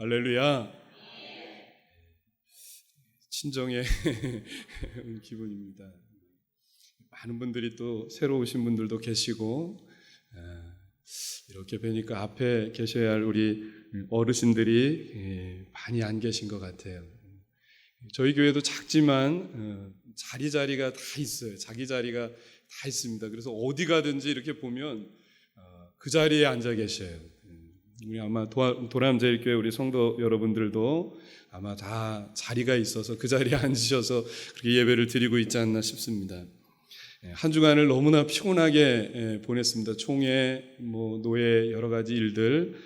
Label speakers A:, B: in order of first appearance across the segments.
A: 할렐루야. 친정에 온 기분입니다. 많은 분들이 또 새로 오신 분들도 계시고, 이렇게 뵈니까 앞에 계셔야 할 우리 어르신들이 많이 안 계신 것 같아요. 저희 교회도 작지만 자리가 다 있어요. 자기 자리가 다 있습니다. 그래서 어디 가든지 이렇게 보면 그 자리에 앉아 계셔요. 우리 아마 도람제일교회 우리 성도 여러분들도 아마 다 자리가 있어서 그 자리에 앉으셔서 그렇게 예배를 드리고 있지 않나 싶습니다. 한 주간을 너무나 피곤하게 보냈습니다. 총회, 노예 여러 가지 일들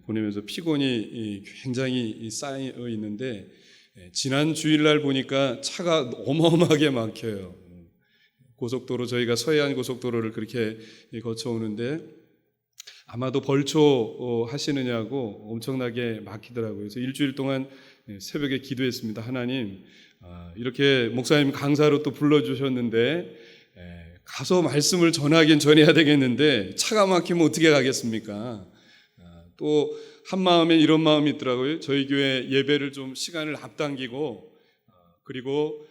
A: 보내면서 피곤이 굉장히 쌓여 있는데, 지난 주일날 보니까 차가 어마어마하게 막혀요. 고속도로, 저희가 서해안 고속도로를 그렇게 거쳐오는데 아마도 벌초 하시느냐고 엄청나게 막히더라고요. 그래서 일주일 동안 새벽에 기도했습니다. 하나님, 이렇게 목사님 강사로 또 불러주셨는데 가서 말씀을 전해야 되겠는데 차가 막히면 어떻게 가겠습니까? 또 한마음에 이런 마음이 있더라고요. 저희 교회 예배를 좀 시간을 앞당기고 그리고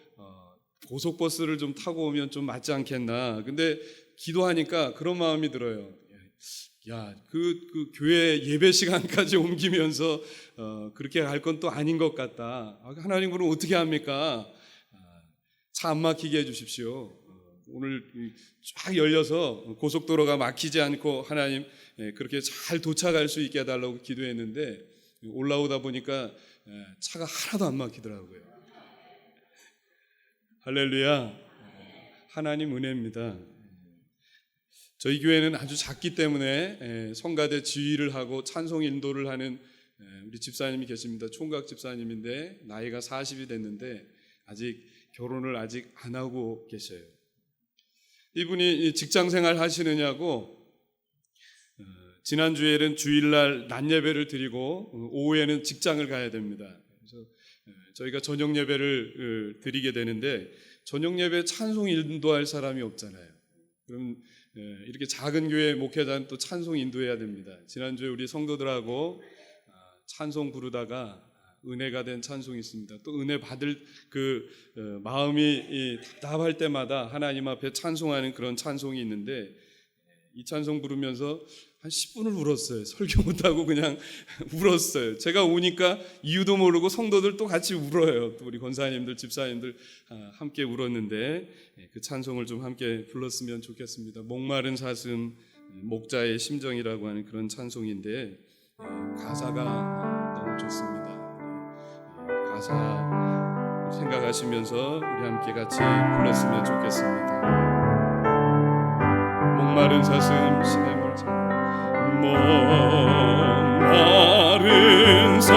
A: 고속버스를 좀 타고 오면 좀 맞지 않겠나. 근데 기도하니까 그런 마음이 들어요. 그 교회 예배 시간까지 옮기면서 그렇게 갈 건 또 아닌 것 같다. 하나님, 그럼 어떻게 합니까? 차 안 막히게 해주십시오. 오늘 쫙 열려서 고속도로가 막히지 않고 하나님 그렇게 잘 도착할 수 있게 해달라고 기도했는데, 올라오다 보니까 차가 하나도 안 막히더라고요. 할렐루야. 하나님 은혜입니다. 저희 교회는 아주 작기 때문에 성가대 지휘를 하고 찬송 인도를 하는 우리 집사님이 계십니다. 총각 집사님인데 나이가 40이 됐는데 아직 결혼을 아직 안 하고 계셔요. 이분이 직장생활 하시느냐고 지난주에는 주일날 낮 예배를 드리고 오후에는 직장을 가야 됩니다. 그래서 저희가 저녁 예배를 드리게 되는데 저녁 예배 찬송 인도할 사람이 없잖아요. 그럼 이렇게 작은 교회 목회자는 또 찬송 인도해야 됩니다. 지난주에 우리 성도들하고 찬송 부르다가 은혜가 된 찬송이 있습니다. 또 은혜 받을 그 마음이 답답할 때마다 하나님 앞에 찬송하는 그런 찬송이 있는데, 이 찬송 부르면서 한 10분을 울었어요. 설교 못하고 그냥 울었어요. 제가 우니까 이유도 모르고 성도들 또 같이 울어요. 또 우리 권사님들, 집사님들 함께 울었는데 그 찬송을 좀 함께 불렀으면 좋겠습니다. 목마른 사슴, 목자의 심정이라고 하는 그런 찬송인데 가사가 너무 좋습니다. 가사 생각하시면서 우리 함께 같이 불렀으면 좋겠습니다. 목마른 사슴 시냇물 목마른 사슴이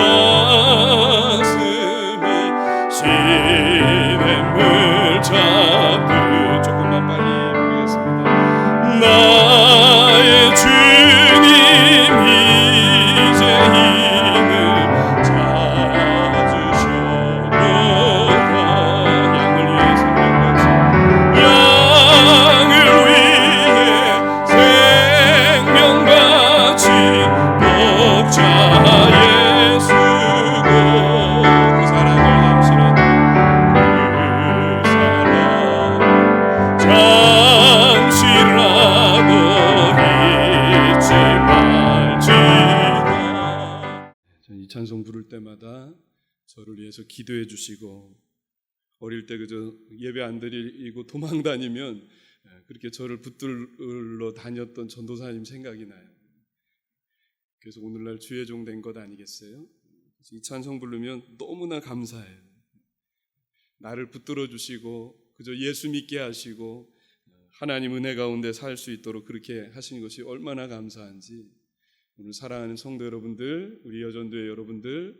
A: 시냇물 찾듯, 조금만 빨리 부르겠습니다. 나의 주님 이제 이는 찾으셨도다. 양을 위해 생명같이, 양을 위해 생명같이 목자의 수고, 그 사랑을 잠시라도, 그 사랑 잠시라도 잊지 말지다. 이 찬송 부를 때마다 저를 위해서 기도해 주시고, 어릴 때 그저 예배 안 드리고 도망 다니면 그렇게 저를 붙들러 다녔던 전도사님 생각이 나요. 그래서 오늘날 주의 종 된 것 아니겠어요? 이 찬송 부르면 너무나 감사해요. 나를 붙들어 주시고 그저 예수 믿게 하시고 하나님 은혜 가운데 살 수 있도록 그렇게 하신 것이 얼마나 감사한지, 오늘 사랑하는 성도 여러분들, 우리 여전도의 여러분들,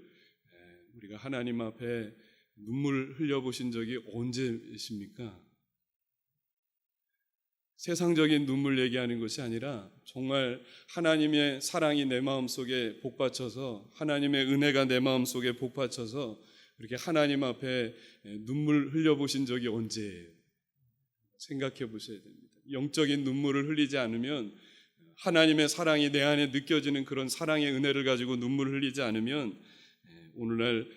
A: 우리가 하나님 앞에 눈물 흘려보신 적이 언제십니까? 세상적인 눈물 얘기하는 것이 아니라 정말 하나님의 사랑이 내 마음속에 복받쳐서, 하나님의 은혜가 내 마음속에 복받쳐서 이렇게 하나님 앞에 눈물 흘려보신 적이 언제예요? 생각해 보셔야 됩니다. 영적인 눈물을 흘리지 않으면, 하나님의 사랑이 내 안에 느껴지는 그런 사랑의 은혜를 가지고 눈물을 흘리지 않으면 오늘날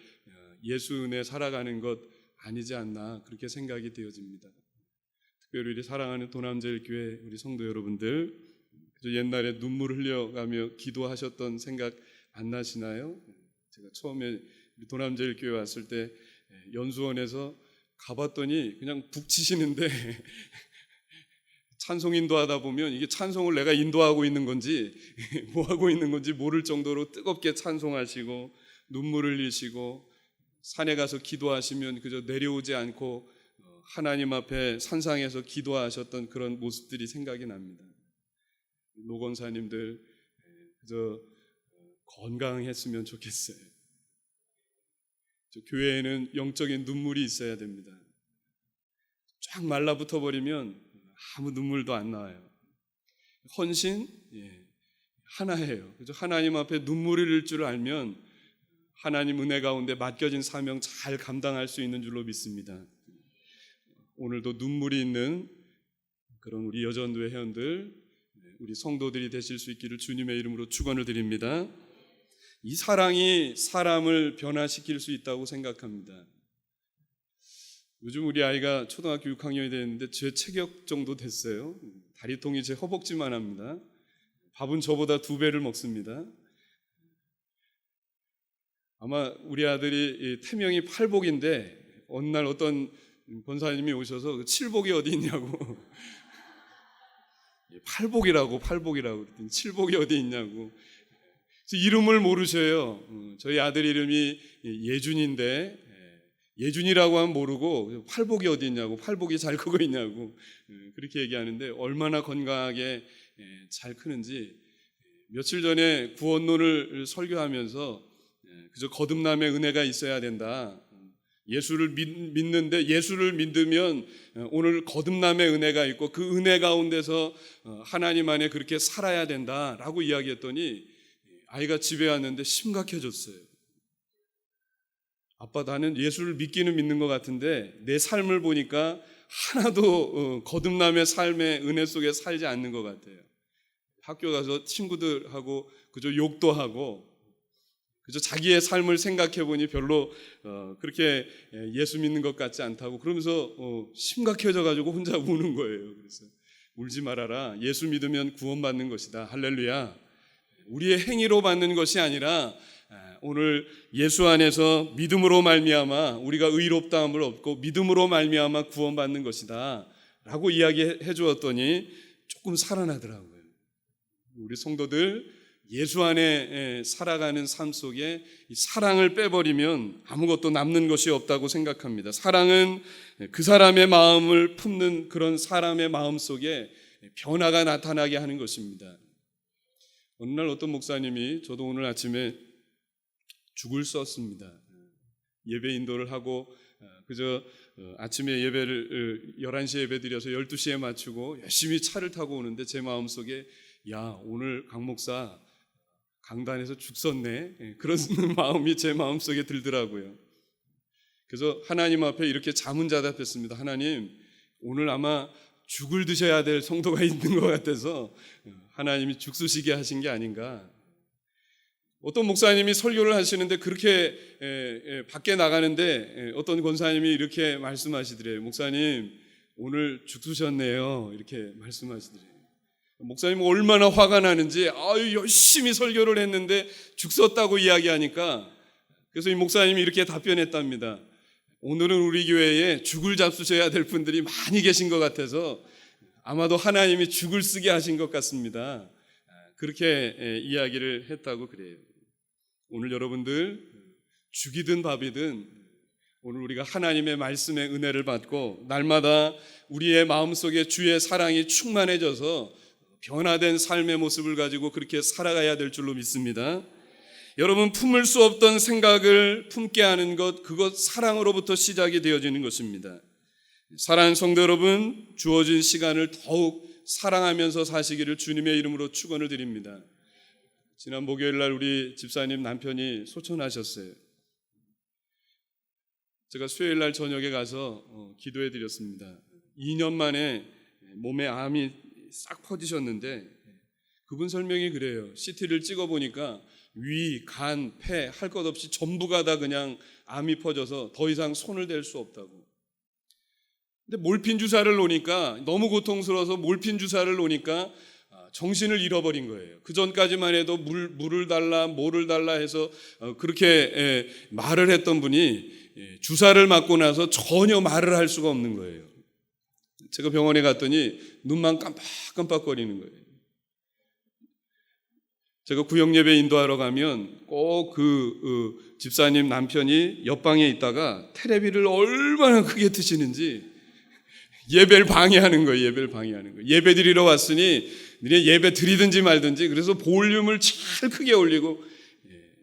A: 예수 은혜 살아가는 것 아니지 않나 그렇게 생각이 되어집니다. 특별히 우리 사랑하는 도남제일교회 우리 성도 여러분들, 옛날에 눈물 흘려가며 기도하셨던 생각 안 나시나요? 제가 처음에 도남제일교회 왔을 때 연수원에서 가봤더니 그냥 북치시는데 찬송 인도하다 보면 이게 찬송을 내가 인도하고 있는 건지 뭐 하고 있는 건지 모를 정도로 뜨겁게 찬송하시고 눈물을 흘리시고, 산에 가서 기도하시면 그저 내려오지 않고 하나님 앞에 산상에서 기도하셨던 그런 모습들이 생각이 납니다. 노건사님들 그저 건강했으면 좋겠어요. 교회에는 영적인 눈물이 있어야 됩니다. 쫙 말라붙어 버리면 아무 눈물도 안 나와요. 헌신 하나예요. 그죠? 하나님 앞에 눈물이 흘릴 줄 알면 하나님 은혜 가운데 맡겨진 사명 잘 감당할 수 있는 줄로 믿습니다. 오늘도 눈물이 있는 그런 우리 여전도회 회원들, 우리 성도들이 되실 수 있기를 주님의 이름으로 축원을 드립니다. 이 사랑이 사람을 변화시킬 수 있다고 생각합니다. 요즘 우리 아이가 초등학교 6학년이 됐는데 제 체격 정도 됐어요. 다리통이 제 허벅지만 합니다. 밥은 저보다 2배를 먹습니다. 아마 우리 아들이 태명이 팔복인데 어느 날 어떤 권사님이 오셔서 칠복이 어디 있냐고 팔복이라고 그랬더니 칠복이 어디 있냐고. 이름을 모르셔요. 저희 아들 이름이 예준인데 예준이라고 하면 모르고 팔복이 어디 있냐고, 팔복이 잘 크고 있냐고 그렇게 얘기하는데 얼마나 건강하게 잘 크는지. 며칠 전에 구원론을 설교하면서 그저 거듭남의 은혜가 있어야 된다. 예수를 믿는데 예수를 믿으면 오늘 거듭남의 은혜가 있고 그 은혜 가운데서 하나님 안에 그렇게 살아야 된다라고 이야기했더니 아이가 집에 왔는데 심각해졌어요. 아빠, 나는 예수를 믿기는 믿는 것 같은데 내 삶을 보니까 하나도 거듭남의 삶의 은혜 속에 살지 않는 것 같아요. 학교 가서 친구들하고 그저 욕도 하고 그저 자기의 삶을 생각해 보니 별로 그렇게 예수 믿는 것 같지 않다고 그러면서 심각해져 가지고 혼자 우는 거예요. 그래서 울지 말아라. 예수 믿으면 구원받는 것이다. 할렐루야. 우리의 행위로 받는 것이 아니라 오늘 예수 안에서 믿음으로 말미암아 우리가 의롭다함을 얻고 믿음으로 말미암아 구원받는 것이다 라고 이야기해 주었더니 조금 살아나더라고요. 우리 성도들 예수 안에 살아가는 삶 속에 이 사랑을 빼버리면 아무것도 남는 것이 없다고 생각합니다. 사랑은 그 사람의 마음을 품는 그런 사람의 마음 속에 변화가 나타나게 하는 것입니다. 어느 날 어떤 목사님이, 저도 오늘 아침에 죽을 썼습니다. 예배 인도를 하고 그저 아침에 예배를 11시에 예배 드려서 12시에 마치고 열심히 차를 타고 오는데 제 마음속에 야, 오늘 강 목사 강단에서 죽 썼네, 그런 마음이 제 마음속에 들더라고요. 그래서 하나님 앞에 이렇게 자문자답했습니다. 하나님, 오늘 아마 죽을 드셔야 될 성도가 있는 것 같아서 하나님이 죽수시게 하신 게 아닌가. 어떤 목사님이 설교를 하시는데 그렇게 밖에 나가는데 어떤 권사님이 이렇게 말씀하시더래요. 목사님, 오늘 죽수셨네요. 이렇게 말씀하시더래요. 목사님 얼마나 화가 나는지, 열심히 설교를 했는데 죽었다고 이야기하니까, 그래서 이 목사님이 이렇게 답변했답니다. 오늘은 우리 교회에 죽을 잡수셔야 될 분들이 많이 계신 것 같아서 아마도 하나님이 죽을 쓰게 하신 것 같습니다. 그렇게 이야기를 했다고 그래요. 오늘 여러분들 죽이든 밥이든 오늘 우리가 하나님의 말씀의 은혜를 받고 날마다 우리의 마음속에 주의 사랑이 충만해져서 변화된 삶의 모습을 가지고 그렇게 살아가야 될 줄로 믿습니다. 여러분, 품을 수 없던 생각을 품게 하는 것, 그것 사랑으로부터 시작이 되어지는 것입니다. 사랑하는 성도 여러분, 주어진 시간을 더욱 사랑하면서 사시기를 주님의 이름으로 축원을 드립니다. 지난 목요일 날 우리 집사님 남편이 소천하셨어요. 제가 수요일 날 저녁에 가서 기도해 드렸습니다. 2년 만에 몸에 암이 싹 퍼지셨는데 그분 설명이 그래요. CT를 찍어보니까 위, 간, 폐 할 것 없이 전부가 다 그냥 암이 퍼져서 더 이상 손을 댈 수 없다고. 근데 몰핀 주사를 놓으니까 너무 고통스러워서 몰핀 주사를 놓으니까 정신을 잃어버린 거예요. 그 전까지만 해도 물을 달라 뭐를 달라 해서 그렇게 말을 했던 분이 주사를 맞고 나서 전혀 말을 할 수가 없는 거예요. 제가 병원에 갔더니 눈만 깜빡깜빡거리는 거예요. 제가 구역예배 인도하러 가면 꼭 집사님 남편이 옆방에 있다가 테레비를 얼마나 크게 트시는지 예배를 방해하는 거예요. 예배 드리러 왔으니 너네 예배 드리든지 말든지. 그래서 볼륨을 제일 크게 올리고,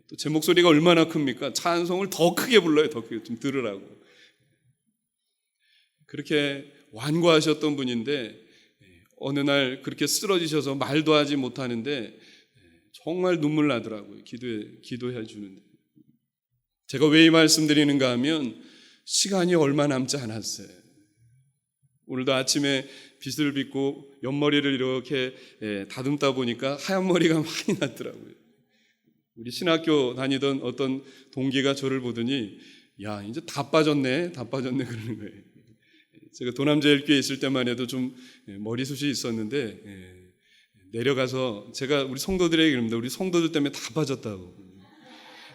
A: 또 제 목소리가 얼마나 큽니까? 찬송을 더 크게 불러요. 더 크게 좀 들으라고. 그렇게 완고하셨던 분인데 어느 날 그렇게 쓰러지셔서 말도 하지 못하는데 정말 눈물 나더라고요. 기도해 주는데. 제가 왜 이 말씀 드리는가 하면 시간이 얼마 남지 않았어요. 오늘도 아침에 빗을 빗고 옆머리를 이렇게 다듬다 보니까 하얀 머리가 많이 났더라고요. 우리 신학교 다니던 어떤 동기가 저를 보더니 야, 이제 다 빠졌네 그러는 거예요. 제가 도남제일교회 있을 때만 해도 좀 머리숱이 있었는데 내려가서 제가 우리 성도들에게 그럽니다. 우리 성도들 때문에 다 빠졌다고.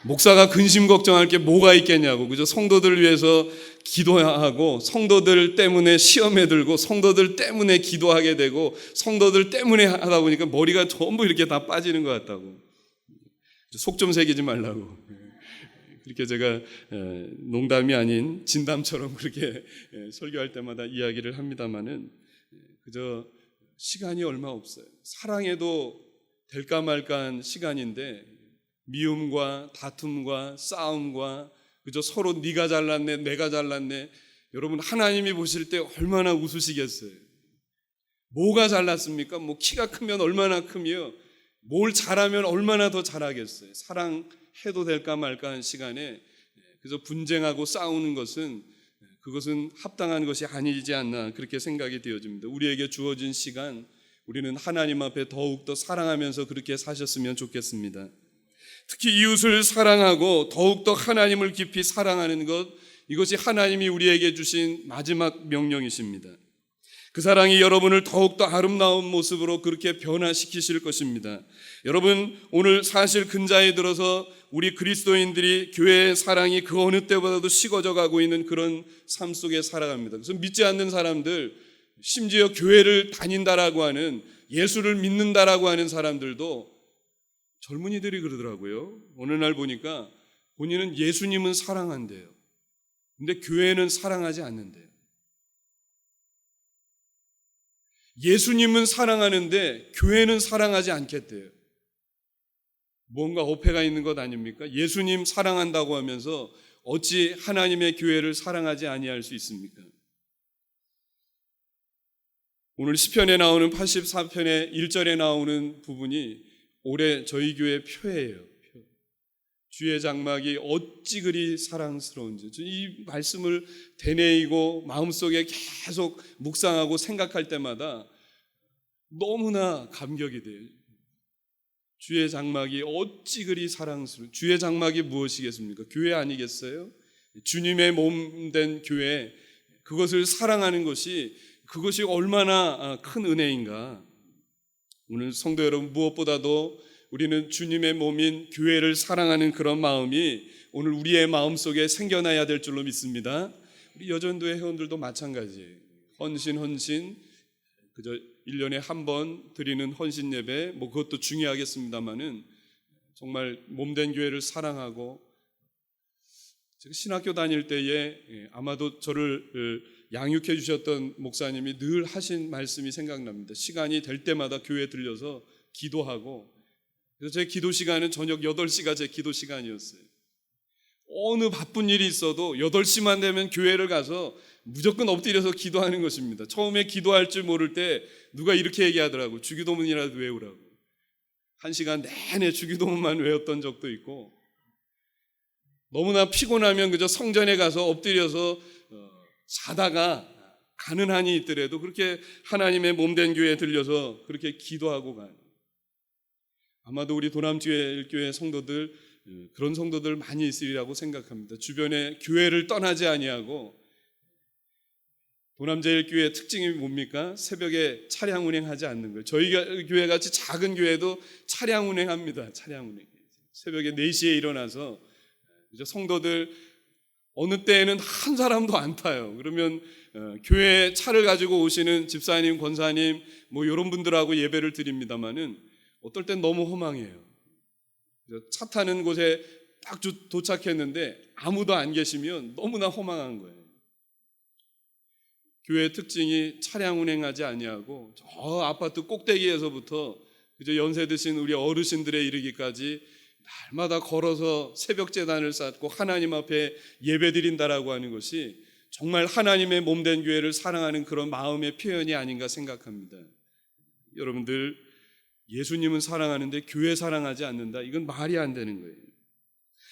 A: 목사가 근심 걱정할 게 뭐가 있겠냐고. 그죠? 성도들을 위해서 기도하고 성도들 때문에 시험에 들고 성도들 때문에 기도하게 되고 성도들 때문에 하다 보니까 머리가 전부 이렇게 다 빠지는 것 같다고. 속 좀 새기지 말라고. 그렇게 제가 농담이 아닌 진담처럼 그렇게 설교할 때마다 이야기를 합니다마는 그저 시간이 얼마 없어요. 사랑해도 될까 말까한 시간인데 미움과 다툼과 싸움과 그저 서로 네가 잘났네 내가 잘났네. 여러분 하나님이 보실 때 얼마나 웃으시겠어요. 뭐가 잘났습니까? 뭐 키가 크면 얼마나 크며 뭘 잘하면 얼마나 더 잘하겠어요. 사랑해도 될까 말까한 시간에 그저 분쟁하고 싸우는 것은 그것은 합당한 것이 아니지 않나 그렇게 생각이 되어집니다. 우리에게 주어진 시간 우리는 하나님 앞에 더욱더 사랑하면서 그렇게 사셨으면 좋겠습니다. 특히 이웃을 사랑하고 더욱더 하나님을 깊이 사랑하는 것, 이것이 하나님이 우리에게 주신 마지막 명령이십니다. 그 사랑이 여러분을 더욱더 아름다운 모습으로 그렇게 변화시키실 것입니다. 여러분 오늘 사실 근자에 들어서 우리 그리스도인들이 교회의 사랑이 그 어느 때보다도 식어져 가고 있는 그런 삶 속에 살아갑니다. 그래서 믿지 않는 사람들, 심지어 교회를 다닌다라고 하는 예수를 믿는다라고 하는 사람들도 젊은이들이 그러더라고요. 어느 날 보니까 본인은 예수님은 사랑한대요. 근데 교회는 사랑하지 않는데요. 예수님은 사랑하는데 교회는 사랑하지 않겠대요. 뭔가 어폐가 있는 것 아닙니까? 예수님 사랑한다고 하면서 어찌 하나님의 교회를 사랑하지 아니할 수 있습니까? 오늘 시편에 나오는 84편의 1절에 나오는 부분이 올해 저희 교회 표예요. 표. 주의 장막이 어찌 그리 사랑스러운지. 이 말씀을 되뇌이고 마음속에 계속 묵상하고 생각할 때마다 너무나 감격이 돼요. 주의 장막이 어찌 그리 사랑스러운. 주의 장막이 무엇이겠습니까? 교회 아니겠어요? 주님의 몸 된 교회, 그것을 사랑하는 것이 그것이 얼마나 큰 은혜인가. 오늘 성도 여러분, 무엇보다도 우리는 주님의 몸인 교회를 사랑하는 그런 마음이 오늘 우리의 마음속에 생겨나야 될 줄로 믿습니다. 우리 여전도의 회원들도 마찬가지예요. 헌신 그저 1년에 한 번 드리는 헌신 예배, 뭐 그것도 중요하겠습니다만은 정말 몸된 교회를 사랑하고, 제가 신학교 다닐 때에 아마도 저를 양육해 주셨던 목사님이 늘 하신 말씀이 생각납니다. 시간이 될 때마다 교회에 들려서 기도하고, 그래서 제 기도 시간은 저녁 8시가 제 기도 시간이었어요. 어느 바쁜 일이 있어도 8시만 되면 교회를 가서 무조건 엎드려서 기도하는 것입니다. 처음에 기도할 줄 모를 때 누가 이렇게 얘기하더라고요. 주기도문이라도 외우라고. 1시간 내내 주기도문만 외웠던 적도 있고, 너무나 피곤하면 그저 성전에 가서 엎드려서 자다가 가는 한이 있더라도 그렇게 하나님의 몸된 교회에 들려서 그렇게 기도하고 가요. 아마도 우리 도남교회 성도들 그런 성도들 많이 있으리라고 생각합니다. 주변에 교회를 떠나지 아니하고 도남제일교회의 특징이 뭡니까? 새벽에 차량 운행하지 않는 거예요. 저희 교회 같이 작은 교회도 차량 운행합니다. 차량 운행. 새벽에 4시에 일어나서 성도들 어느 때에는 한 사람도 안 타요. 그러면 교회 차를 가지고 오시는 집사님, 권사님 뭐 이런 분들하고 예배를 드립니다마는 어떨 땐 너무 허망해요. 차 타는 곳에 딱 도착했는데 아무도 안 계시면 너무나 허망한 거예요. 교회의 특징이 차량 운행하지 아니하고 저 아파트 꼭대기에서부터 그저 연세 드신 우리 어르신들에 이르기까지 날마다 걸어서 새벽 제단을 쌓고 하나님 앞에 예배드린다라고 하는 것이 정말 하나님의 몸된 교회를 사랑하는 그런 마음의 표현이 아닌가 생각합니다. 여러분들, 예수님은 사랑하는데 교회 사랑하지 않는다. 이건 말이 안 되는 거예요.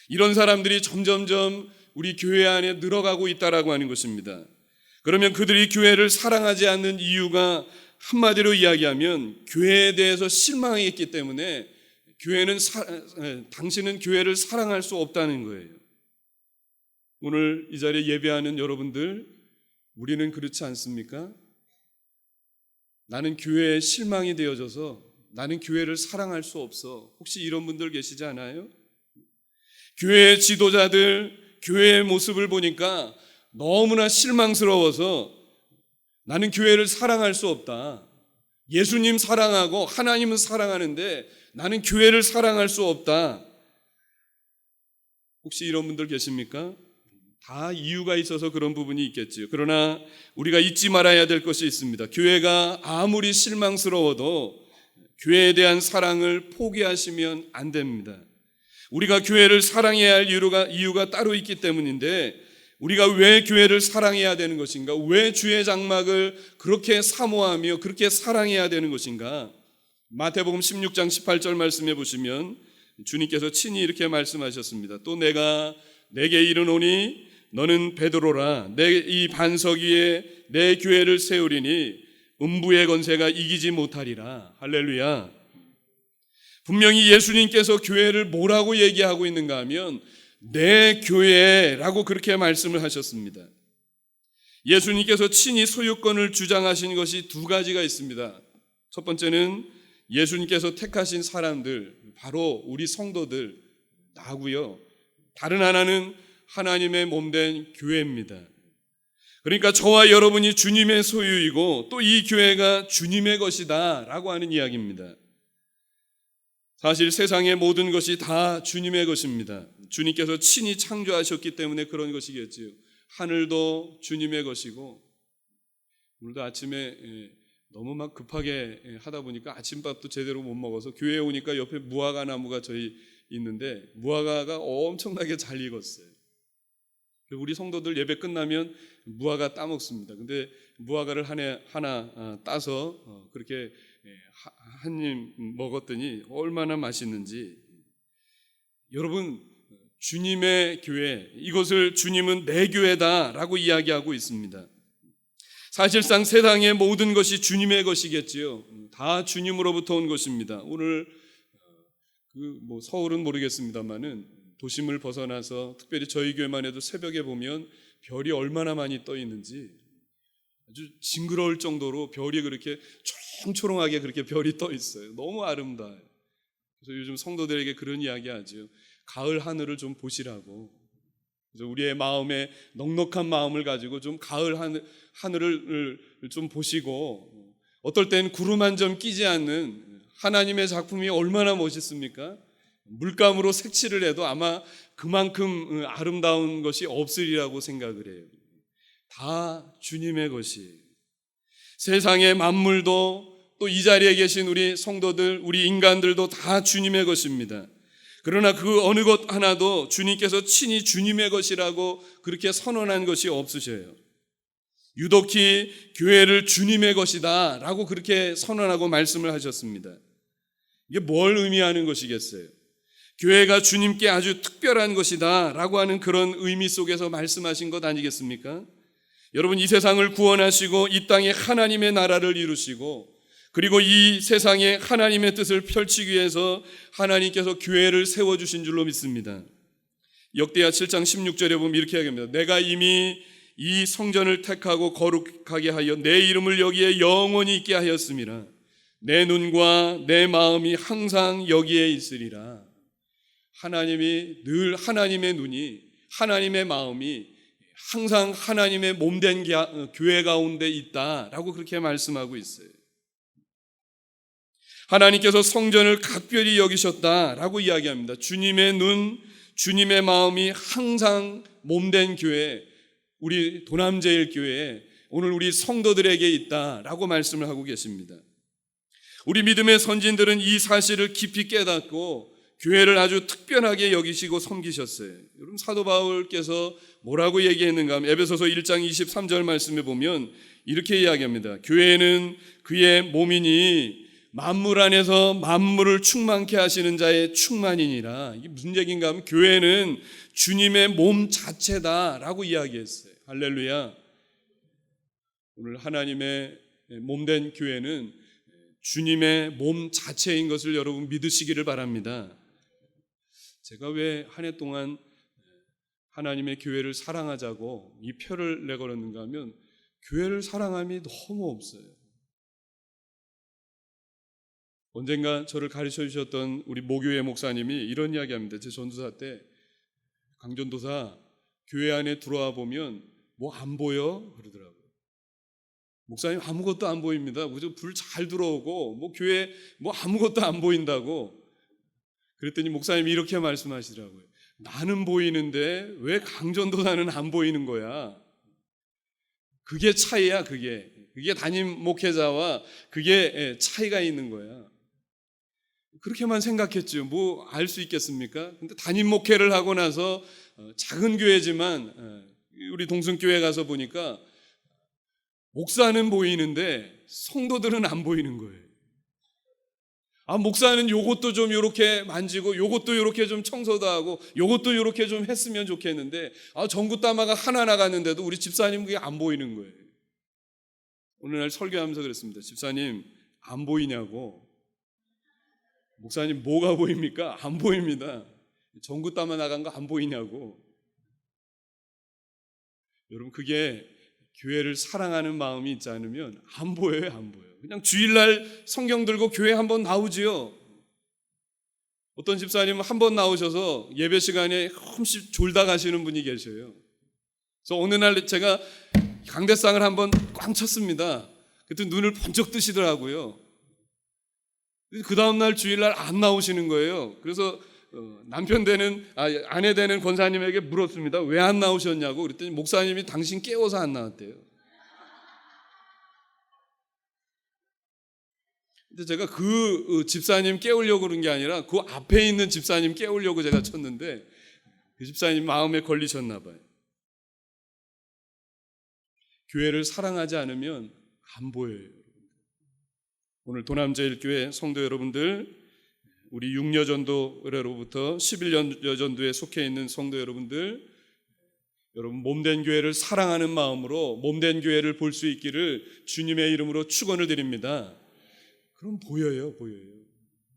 A: 이런 사람들이 점점점 우리 교회 안에 늘어가고 있다라고 하는 것입니다. 그러면 그들이 교회를 사랑하지 않는 이유가 한마디로 이야기하면 교회에 대해서 실망했기 때문에 당신은 교회를 사랑할 수 없다는 거예요. 오늘 이 자리에 예배하는 여러분들, 우리는 그렇지 않습니까? 나는 교회에 실망이 되어져서 나는 교회를 사랑할 수 없어. 혹시 이런 분들 계시지 않아요? 교회의 지도자들, 교회의 모습을 보니까 너무나 실망스러워서 나는 교회를 사랑할 수 없다. 예수님 사랑하고 하나님은 사랑하는데 나는 교회를 사랑할 수 없다. 혹시 이런 분들 계십니까? 다 이유가 있어서 그런 부분이 있겠지요. 그러나 우리가 잊지 말아야 될 것이 있습니다. 교회가 아무리 실망스러워도 교회에 대한 사랑을 포기하시면 안 됩니다. 우리가 교회를 사랑해야 할 이유가 따로 있기 때문인데 우리가 왜 교회를 사랑해야 되는 것인가? 왜 주의 장막을 그렇게 사모하며 그렇게 사랑해야 되는 것인가? 마태복음 16장 18절 말씀해 보시면 주님께서 친히 이렇게 말씀하셨습니다. 또 내가 내게 이르노니 너는 베드로라. 내 이 반석 위에 내 교회를 세우리니 음부의 권세가 이기지 못하리라. 할렐루야. 분명히 예수님께서 교회를 뭐라고 얘기하고 있는가 하면 내 교회라고 그렇게 말씀을 하셨습니다. 예수님께서 친히 소유권을 주장하신 것이 두 가지가 있습니다. 첫 번째는 예수님께서 택하신 사람들, 바로 우리 성도들, 나고요. 다른 하나는 하나님의 몸된 교회입니다. 그러니까 저와 여러분이 주님의 소유이고 또 이 교회가 주님의 것이다 라고 하는 이야기입니다. 사실 세상의 모든 것이 다 주님의 것입니다. 주님께서 친히 창조하셨기 때문에 그런 것이겠지요. 하늘도 주님의 것이고, 오늘도 아침에 너무 막 급하게 하다 보니까 아침밥도 제대로 못 먹어서 교회에 오니까 옆에 무화과 나무가 저희 있는데 무화과가 엄청나게 잘 익었어요. 우리 성도들 예배 끝나면 무화과 따먹습니다. 근데 무화과를 하나 따서 그렇게 한 입 먹었더니 얼마나 맛있는지. 여러분, 주님의 교회, 이것을 주님은 내 교회다라고 이야기하고 있습니다. 사실상 세상의 모든 것이 주님의 것이겠지요. 다 주님으로부터 온 것입니다. 오늘 서울은 모르겠습니다만은 도심을 벗어나서 특별히 저희 교회만 해도 새벽에 보면 별이 얼마나 많이 떠 있는지 아주 징그러울 정도로 별이 그렇게 초롱초롱하게 그렇게 별이 떠 있어요. 너무 아름다워요. 그래서 요즘 성도들에게 그런 이야기 하죠. 가을 하늘을 좀 보시라고. 그래서 우리의 마음에 넉넉한 마음을 가지고 좀 가을 하늘을 좀 보시고, 어떨 땐 구름 한 점 끼지 않는 하나님의 작품이 얼마나 멋있습니까? 물감으로 색칠을 해도 아마 그만큼 아름다운 것이 없으리라고 생각을 해요. 다 주님의 것이. 세상의 만물도 또 이 자리에 계신 우리 성도들, 우리 인간들도 다 주님의 것입니다. 그러나 그 어느 것 하나도 주님께서 친히 주님의 것이라고 그렇게 선언한 것이 없으셔요. 유독히 교회를 주님의 것이다 라고 그렇게 선언하고 말씀을 하셨습니다. 이게 뭘 의미하는 것이겠어요? 교회가 주님께 아주 특별한 것이다 라고 하는 그런 의미 속에서 말씀하신 것 아니겠습니까? 여러분, 이 세상을 구원하시고 이 땅에 하나님의 나라를 이루시고 그리고 이 세상에 하나님의 뜻을 펼치기 위해서 하나님께서 교회를 세워주신 줄로 믿습니다. 역대하 7장 16절에 보면 이렇게 이야기합니다. 내가 이미 이 성전을 택하고 거룩하게 하여 내 이름을 여기에 영원히 있게 하였음이라. 내 눈과 내 마음이 항상 여기에 있으리라. 하나님이 늘 하나님의 눈이, 하나님의 마음이 항상 하나님의 몸된 교회 가운데 있다라고 그렇게 말씀하고 있어요. 하나님께서 성전을 각별히 여기셨다라고 이야기합니다. 주님의 눈, 주님의 마음이 항상 몸된 교회, 우리 도남제일교회에 오늘 우리 성도들에게 있다라고 말씀을 하고 계십니다. 우리 믿음의 선진들은 이 사실을 깊이 깨닫고 교회를 아주 특별하게 여기시고 섬기셨어요. 여러분, 사도 바울께서 뭐라고 얘기했는가 하면 에베소서 1장 23절 말씀에 보면 이렇게 이야기합니다. 교회는 그의 몸이니 만물 안에서 만물을 충만케 하시는 자의 충만이니라. 이게 무슨 얘기인가 하면 교회는 주님의 몸 자체다라고 이야기했어요. 할렐루야. 오늘 하나님의 몸된 교회는 주님의 몸 자체인 것을 여러분 믿으시기를 바랍니다. 제가 왜 한 해 동안 하나님의 교회를 사랑하자고 이 표를 내걸었는가 하면 교회를 사랑함이 너무 없어요. 언젠가 저를 가르쳐 주셨던 우리 모교회 목사님이 이런 이야기합니다. 제 전도사 때 강전도사 교회 안에 들어와 보면 뭐 안 보여? 그러더라고요. 목사님 아무것도 안 보입니다. 불 잘 들어오고 뭐 교회 뭐 아무것도 안 보인다고. 그랬더니 목사님이 이렇게 말씀하시더라고요. 나는 보이는데 왜 강전도사는 안 보이는 거야? 그게 차이야. 그게 담임 목회자와 그게 차이가 있는 거야. 그렇게만 생각했죠. 뭐 알 수 있겠습니까? 근데 담임 목회를 하고 나서 작은 교회지만 우리 동순교회 가서 보니까 목사는 보이는데 성도들은 안 보이는 거예요. 목사는 요것도 좀 요렇게 만지고 요것도 요렇게 좀 청소도 하고 요것도 요렇게 좀 했으면 좋겠는데 전구 따마가 하나 나갔는데도 우리 집사님 그게 안 보이는 거예요. 어느 날 설교하면서 그랬습니다. 집사님 안 보이냐고. 목사님 뭐가 보입니까? 안 보입니다. 전구 따마 나간 거 안 보이냐고. 여러분, 그게 교회를 사랑하는 마음이 있지 않으면 안 보여요. 안 보여요. 그냥 주일날 성경 들고 교회 한번 나오지요. 어떤 집사님은 한번 나오셔서 예배 시간에 흠씩 졸다 가시는 분이 계셔요. 그래서 어느 날 제가 강대상을 한번 꽝 쳤습니다. 그때 눈을 번쩍 뜨시더라고요. 그 다음날 주일날 안 나오시는 거예요. 그래서 아내 되는 권사님에게 물었습니다. 왜 안 나오셨냐고. 그랬더니 목사님이 당신 깨워서 안 나왔대요. 근데 제가 그 집사님 깨우려고 그런 게 아니라 그 앞에 있는 집사님 깨우려고 제가 쳤는데 그 집사님 마음에 걸리셨나 봐요. 교회를 사랑하지 않으면 안 보여요. 오늘 도남제일교회 성도 여러분들, 우리 6여전도 의뢰로부터 11여전도에 속해 있는 성도 여러분들, 여러분 몸된 교회를 사랑하는 마음으로 몸된 교회를 볼 수 있기를 주님의 이름으로 축원을 드립니다. 그럼 보여요.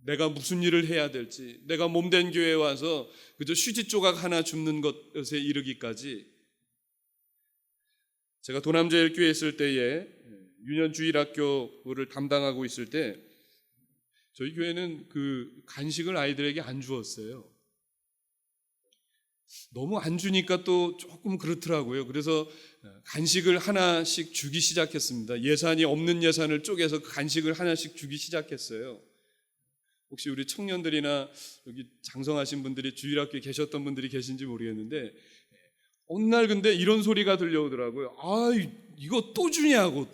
A: 내가 무슨 일을 해야 될지, 내가 몸된 교회에 와서 그저 휴지 조각 하나 줍는 것에 이르기까지. 제가 도남제일교회에 있을 때에 유년주일학교를 담당하고 있을 때 저희 교회는 그 간식을 아이들에게 안 주었어요. 너무 안 주니까 또 조금 그렇더라고요. 그래서 간식을 하나씩 주기 시작했습니다. 예산이 없는 예산을 쪼개서 간식을 하나씩 주기 시작했어요. 혹시 우리 청년들이나 여기 장성하신 분들이 주일학교에 계셨던 분들이 계신지 모르겠는데 어느 날 근데 이런 소리가 들려오더라고요. 이거 또 주냐고.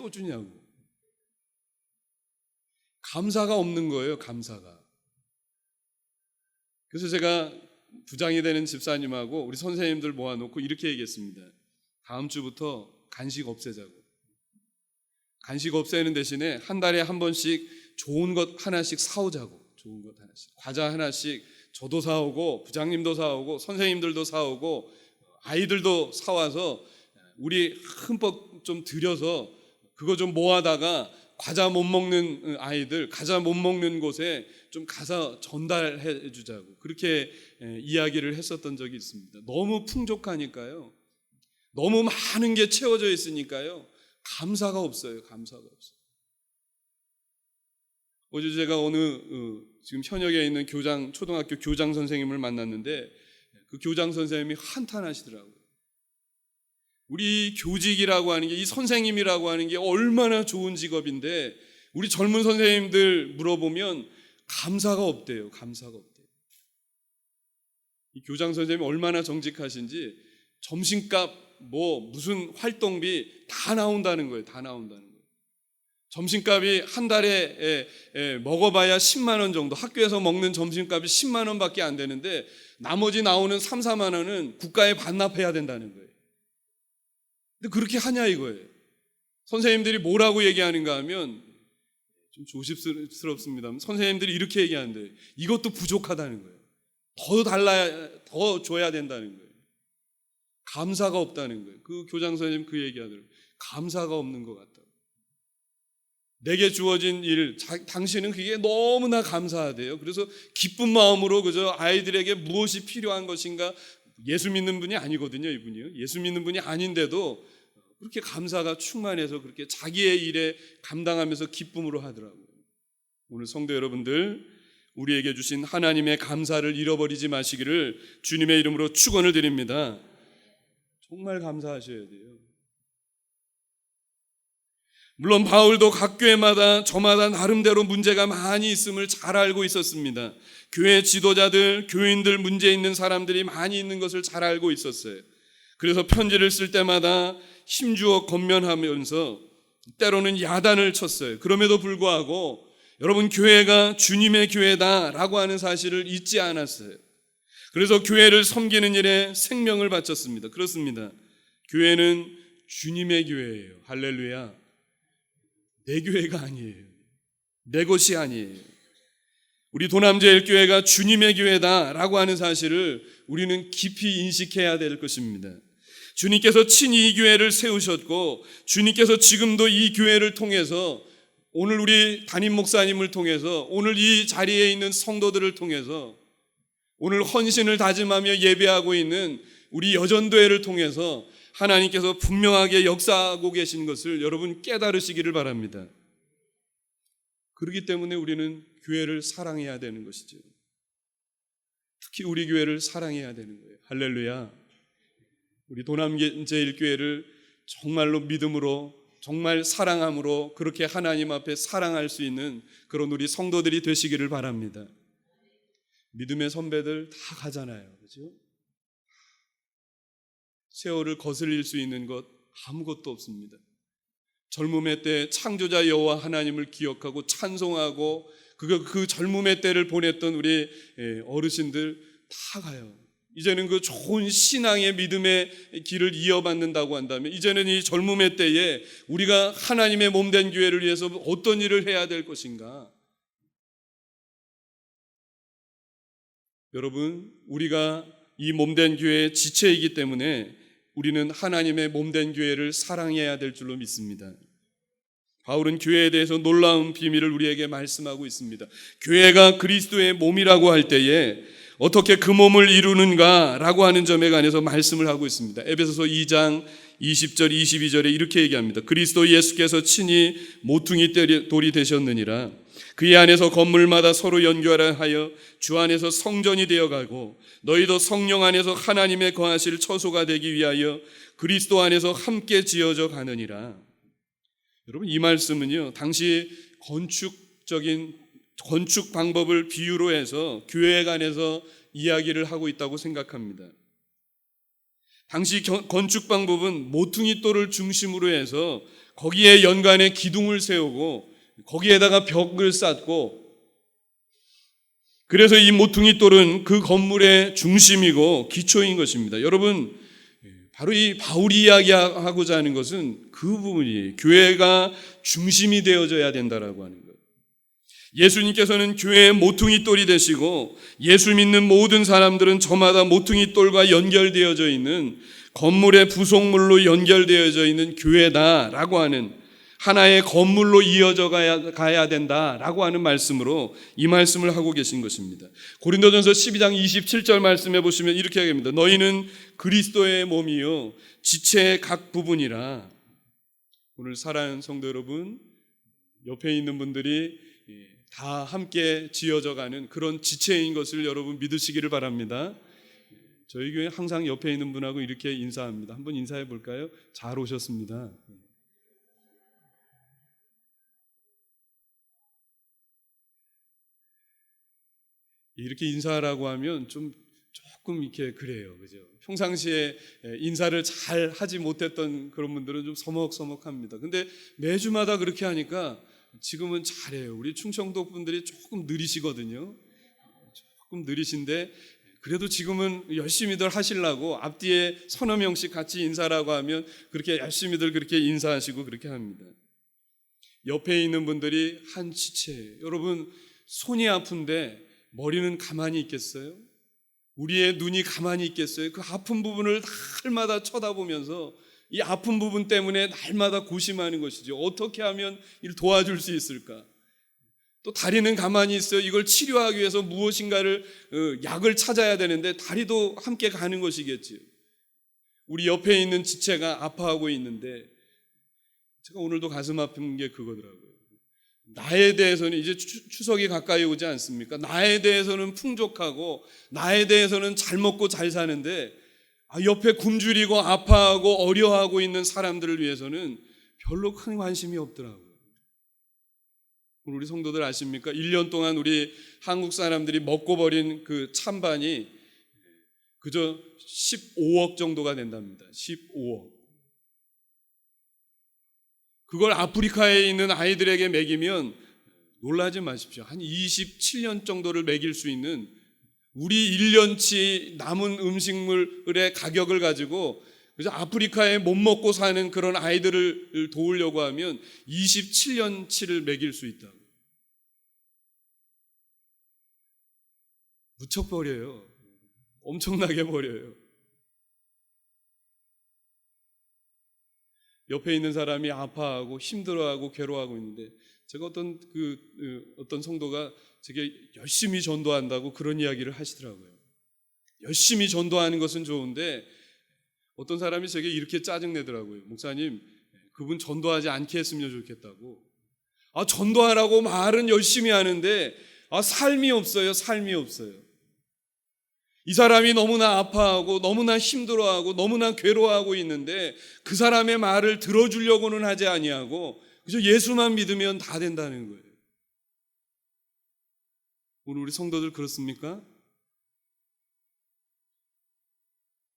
A: 감사가 없는 거예요. 감사가. 그래서 제가 부장이 되는 집사님하고 우리 선생님들 모아놓고 이렇게 얘기했습니다. 다음 주부터 간식 없애자고. 간식 없애는 대신에 한 달에 한 번씩 좋은 것 하나씩 사오자고. 좋은 것 하나씩. 과자 하나씩 저도 사오고 부장님도 사오고 선생님들도 사오고 아이들도 사와서 우리 흠뻑 좀 들여서 그거 좀 모아다가 과자 못 먹는 아이들, 과자 못 먹는 곳에 좀 가서 전달해 주자고 그렇게 이야기를 했었던 적이 있습니다. 너무 풍족하니까요. 너무 많은 게 채워져 있으니까요. 감사가 없어요. 감사가 없어요. 어제 제가 어느 지금 현역에 있는 초등학교 교장 선생님을 만났는데 그 교장 선생님이 한탄하시더라고요. 우리 교직이라고 하는 게, 이 선생님이라고 하는 게 얼마나 좋은 직업인데 우리 젊은 선생님들 물어보면 감사가 없대요. 감사가 없대요. 이 교장 선생님이 얼마나 정직하신지 점심값 무슨 활동비 다 나온다는 거예요. 다 나온다는 거예요. 점심값이 한 달에 먹어봐야 10만 원 정도, 학교에서 먹는 점심값이 10만 원밖에 안 되는데 나머지 나오는 3, 4만 원은 국가에 반납해야 된다는 거예요. 근데 그렇게 하냐 이거예요. 선생님들이 뭐라고 얘기하는가 하면 좀 조심스럽습니다. 선생님들이 이렇게 얘기하는데 이것도 부족하다는 거예요. 더 줘야 된다는 거예요. 감사가 없다는 거예요. 그 교장 선생님 그 얘기하더라고요. 감사가 없는 것 같다고. 내게 주어진 일, 당신은 그게 너무나 감사하대요. 그래서 기쁜 마음으로 그저 아이들에게 무엇이 필요한 것인가, 예수 믿는 분이 아니거든요, 이분이요. 예수 믿는 분이 아닌데도 그렇게 감사가 충만해서 그렇게 자기의 일에 감당하면서 기쁨으로 하더라고요. 오늘 성도 여러분들, 우리에게 주신 하나님의 감사를 잃어버리지 마시기를 주님의 이름으로 축원을 드립니다. 정말 감사하셔야 돼요. 물론 바울도 각 교회마다 저마다 나름대로 문제가 많이 있음을 잘 알고 있었습니다. 교회 지도자들, 교인들 문제 있는 사람들이 많이 있는 것을 잘 알고 있었어요. 그래서 편지를 쓸 때마다 힘주어 권면하면서 때로는 야단을 쳤어요. 그럼에도 불구하고 여러분, 교회가 주님의 교회다라고 하는 사실을 잊지 않았어요. 그래서 교회를 섬기는 일에 생명을 바쳤습니다. 그렇습니다. 교회는 주님의 교회예요. 할렐루야. 내 교회가 아니에요. 내 것이 아니에요. 우리 도남제일교회가 주님의 교회다라고 하는 사실을 우리는 깊이 인식해야 될 것입니다. 주님께서 친히 이 교회를 세우셨고 주님께서 지금도 이 교회를 통해서, 오늘 우리 담임 목사님을 통해서, 오늘 이 자리에 있는 성도들을 통해서, 오늘 헌신을 다짐하며 예배하고 있는 우리 여전도회를 통해서 하나님께서 분명하게 역사하고 계신 것을 여러분 깨달으시기를 바랍니다. 그렇기 때문에 우리는 교회를 사랑해야 되는 것이죠. 특히 우리 교회를 사랑해야 되는 거예요. 할렐루야. 우리 도남제일교회를 정말로 믿음으로, 정말 사랑함으로 그렇게 하나님 앞에 사랑할 수 있는 그런 우리 성도들이 되시기를 바랍니다. 믿음의 선배들 다 가잖아요. 그렇죠? 세월을 거슬릴 수 있는 것 아무것도 없습니다. 젊음의 때 창조자 여호와 하나님을 기억하고 찬송하고 그 젊음의 때를 보냈던 우리 어르신들 다 가요. 이제는 그 좋은 신앙의 믿음의 길을 이어받는다고 한다면 이제는 이 젊음의 때에 우리가 하나님의 몸된 교회를 위해서 어떤 일을 해야 될 것인가? 여러분, 우리가 이 몸된 교회의 지체이기 때문에 우리는 하나님의 몸된 교회를 사랑해야 될 줄로 믿습니다. 바울은 교회에 대해서 놀라운 비밀을 우리에게 말씀하고 있습니다. 교회가 그리스도의 몸이라고 할 때에 어떻게 그 몸을 이루는가라고 하는 점에 관해서 말씀을 하고 있습니다. 에베소서 2장 20절 22절에 이렇게 얘기합니다. 그리스도 예수께서 친히 모퉁이 돌이 되셨느니라. 그의 안에서 건물마다 서로 연결하여 주 안에서 성전이 되어가고 너희도 성령 안에서 하나님의 거하실 처소가 되기 위하여 그리스도 안에서 함께 지어져 가느니라. 여러분, 이 말씀은요, 당시 건축 방법을 비유로 해서 교회 간에서 이야기를 하고 있다고 생각합니다. 당시 건축 방법은 모퉁이 돌을 중심으로 해서 거기에 연간에 기둥을 세우고 거기에다가 벽을 쌓고, 그래서 이 모퉁이 돌은 그 건물의 중심이고 기초인 것입니다. 여러분, 바로 이 바울이 이야기하고자 하는 것은 그 부분이에요. 교회가 중심이 되어져야 된다라고 하는 거예요. 예수님께서는 교회의 모퉁이 돌이 되시고 예수 믿는 모든 사람들은 저마다 모퉁이 돌과 연결되어져 있는 건물의 부속물로 연결되어져 있는 교회다라고 하는 하나의 건물로 이어져 가야 된다라고 하는 말씀으로 이 말씀을 하고 계신 것입니다. 고린도전서 12장 27절 말씀해 보시면 이렇게 하겠습니다. 너희는 그리스도의 몸이요 지체의 각 부분이라. 오늘 사랑하는 성도 여러분, 옆에 있는 분들이 다 함께 지어져 가는 그런 지체인 것을 여러분 믿으시기를 바랍니다. 저희 교회 항상 옆에 있는 분하고 이렇게 인사합니다. 한번 인사해 볼까요? 잘 오셨습니다. 이렇게 인사하라고 하면 조금 이렇게 그래요. 그죠? 평상시에 인사를 잘 하지 못했던 그런 분들은 좀 서먹서먹합니다. 근데 매주마다 그렇게 하니까 지금은 잘해요. 우리 충청도 분들이 조금 느리시거든요. 조금 느리신데 그래도 지금은 열심히들 하시려고 앞뒤에 서너 명씩 같이 인사라고 하면 그렇게 열심히들 그렇게 인사하시고 그렇게 합니다. 옆에 있는 분들이 한 지체예요. 여러분, 손이 아픈데 머리는 가만히 있겠어요? 우리의 눈이 가만히 있겠어요? 그 아픈 부분을 날마다 쳐다보면서 이 아픈 부분 때문에 날마다 고심하는 것이죠. 어떻게 하면 이를 도와줄 수 있을까? 또 다리는 가만히 있어요. 이걸 치료하기 위해서 무엇인가를 약을 찾아야 되는데 다리도 함께 가는 것이겠지요. 우리 옆에 있는 지체가 아파하고 있는데 제가 오늘도 가슴 아픈 게 그거더라고요. 나에 대해서는 이제 추석이 가까이 오지 않습니까? 나에 대해서는 풍족하고 나에 대해서는 잘 먹고 잘 사는데 옆에 굶주리고 아파하고 어려워하고 있는 사람들을 위해서는 별로 큰 관심이 없더라고요. 우리 성도들 아십니까? 1년 동안 우리 한국 사람들이 먹고 버린 그 찬반이 그저 15억 정도가 된답니다. 15억. 그걸 아프리카에 있는 아이들에게 먹이면 놀라지 마십시오. 한 27년 정도를 먹일 수 있는 우리 1년치 남은 음식물의 가격을 가지고 그래서 아프리카에 못 먹고 사는 그런 아이들을 도우려고 하면 27년치를 먹일 수 있다고. 무척 버려요. 엄청나게 버려요. 옆에 있는 사람이 아파하고 힘들어하고 괴로워하고 있는데 제가 어떤 성도가 제게 열심히 전도한다고 그런 이야기를 하시더라고요. 열심히 전도하는 것은 좋은데 어떤 사람이 제게 이렇게 짜증내더라고요. 목사님, 그분 전도하지 않게 했으면 좋겠다고. 전도하라고 말은 열심히 하는데 삶이 없어요. 삶이 없어요. 이 사람이 너무나 아파하고 너무나 힘들어하고 너무나 괴로워하고 있는데 그 사람의 말을 들어주려고는 하지 아니하고 그저 예수만 믿으면 다 된다는 거예요. 오늘 우리 성도들 그렇습니까?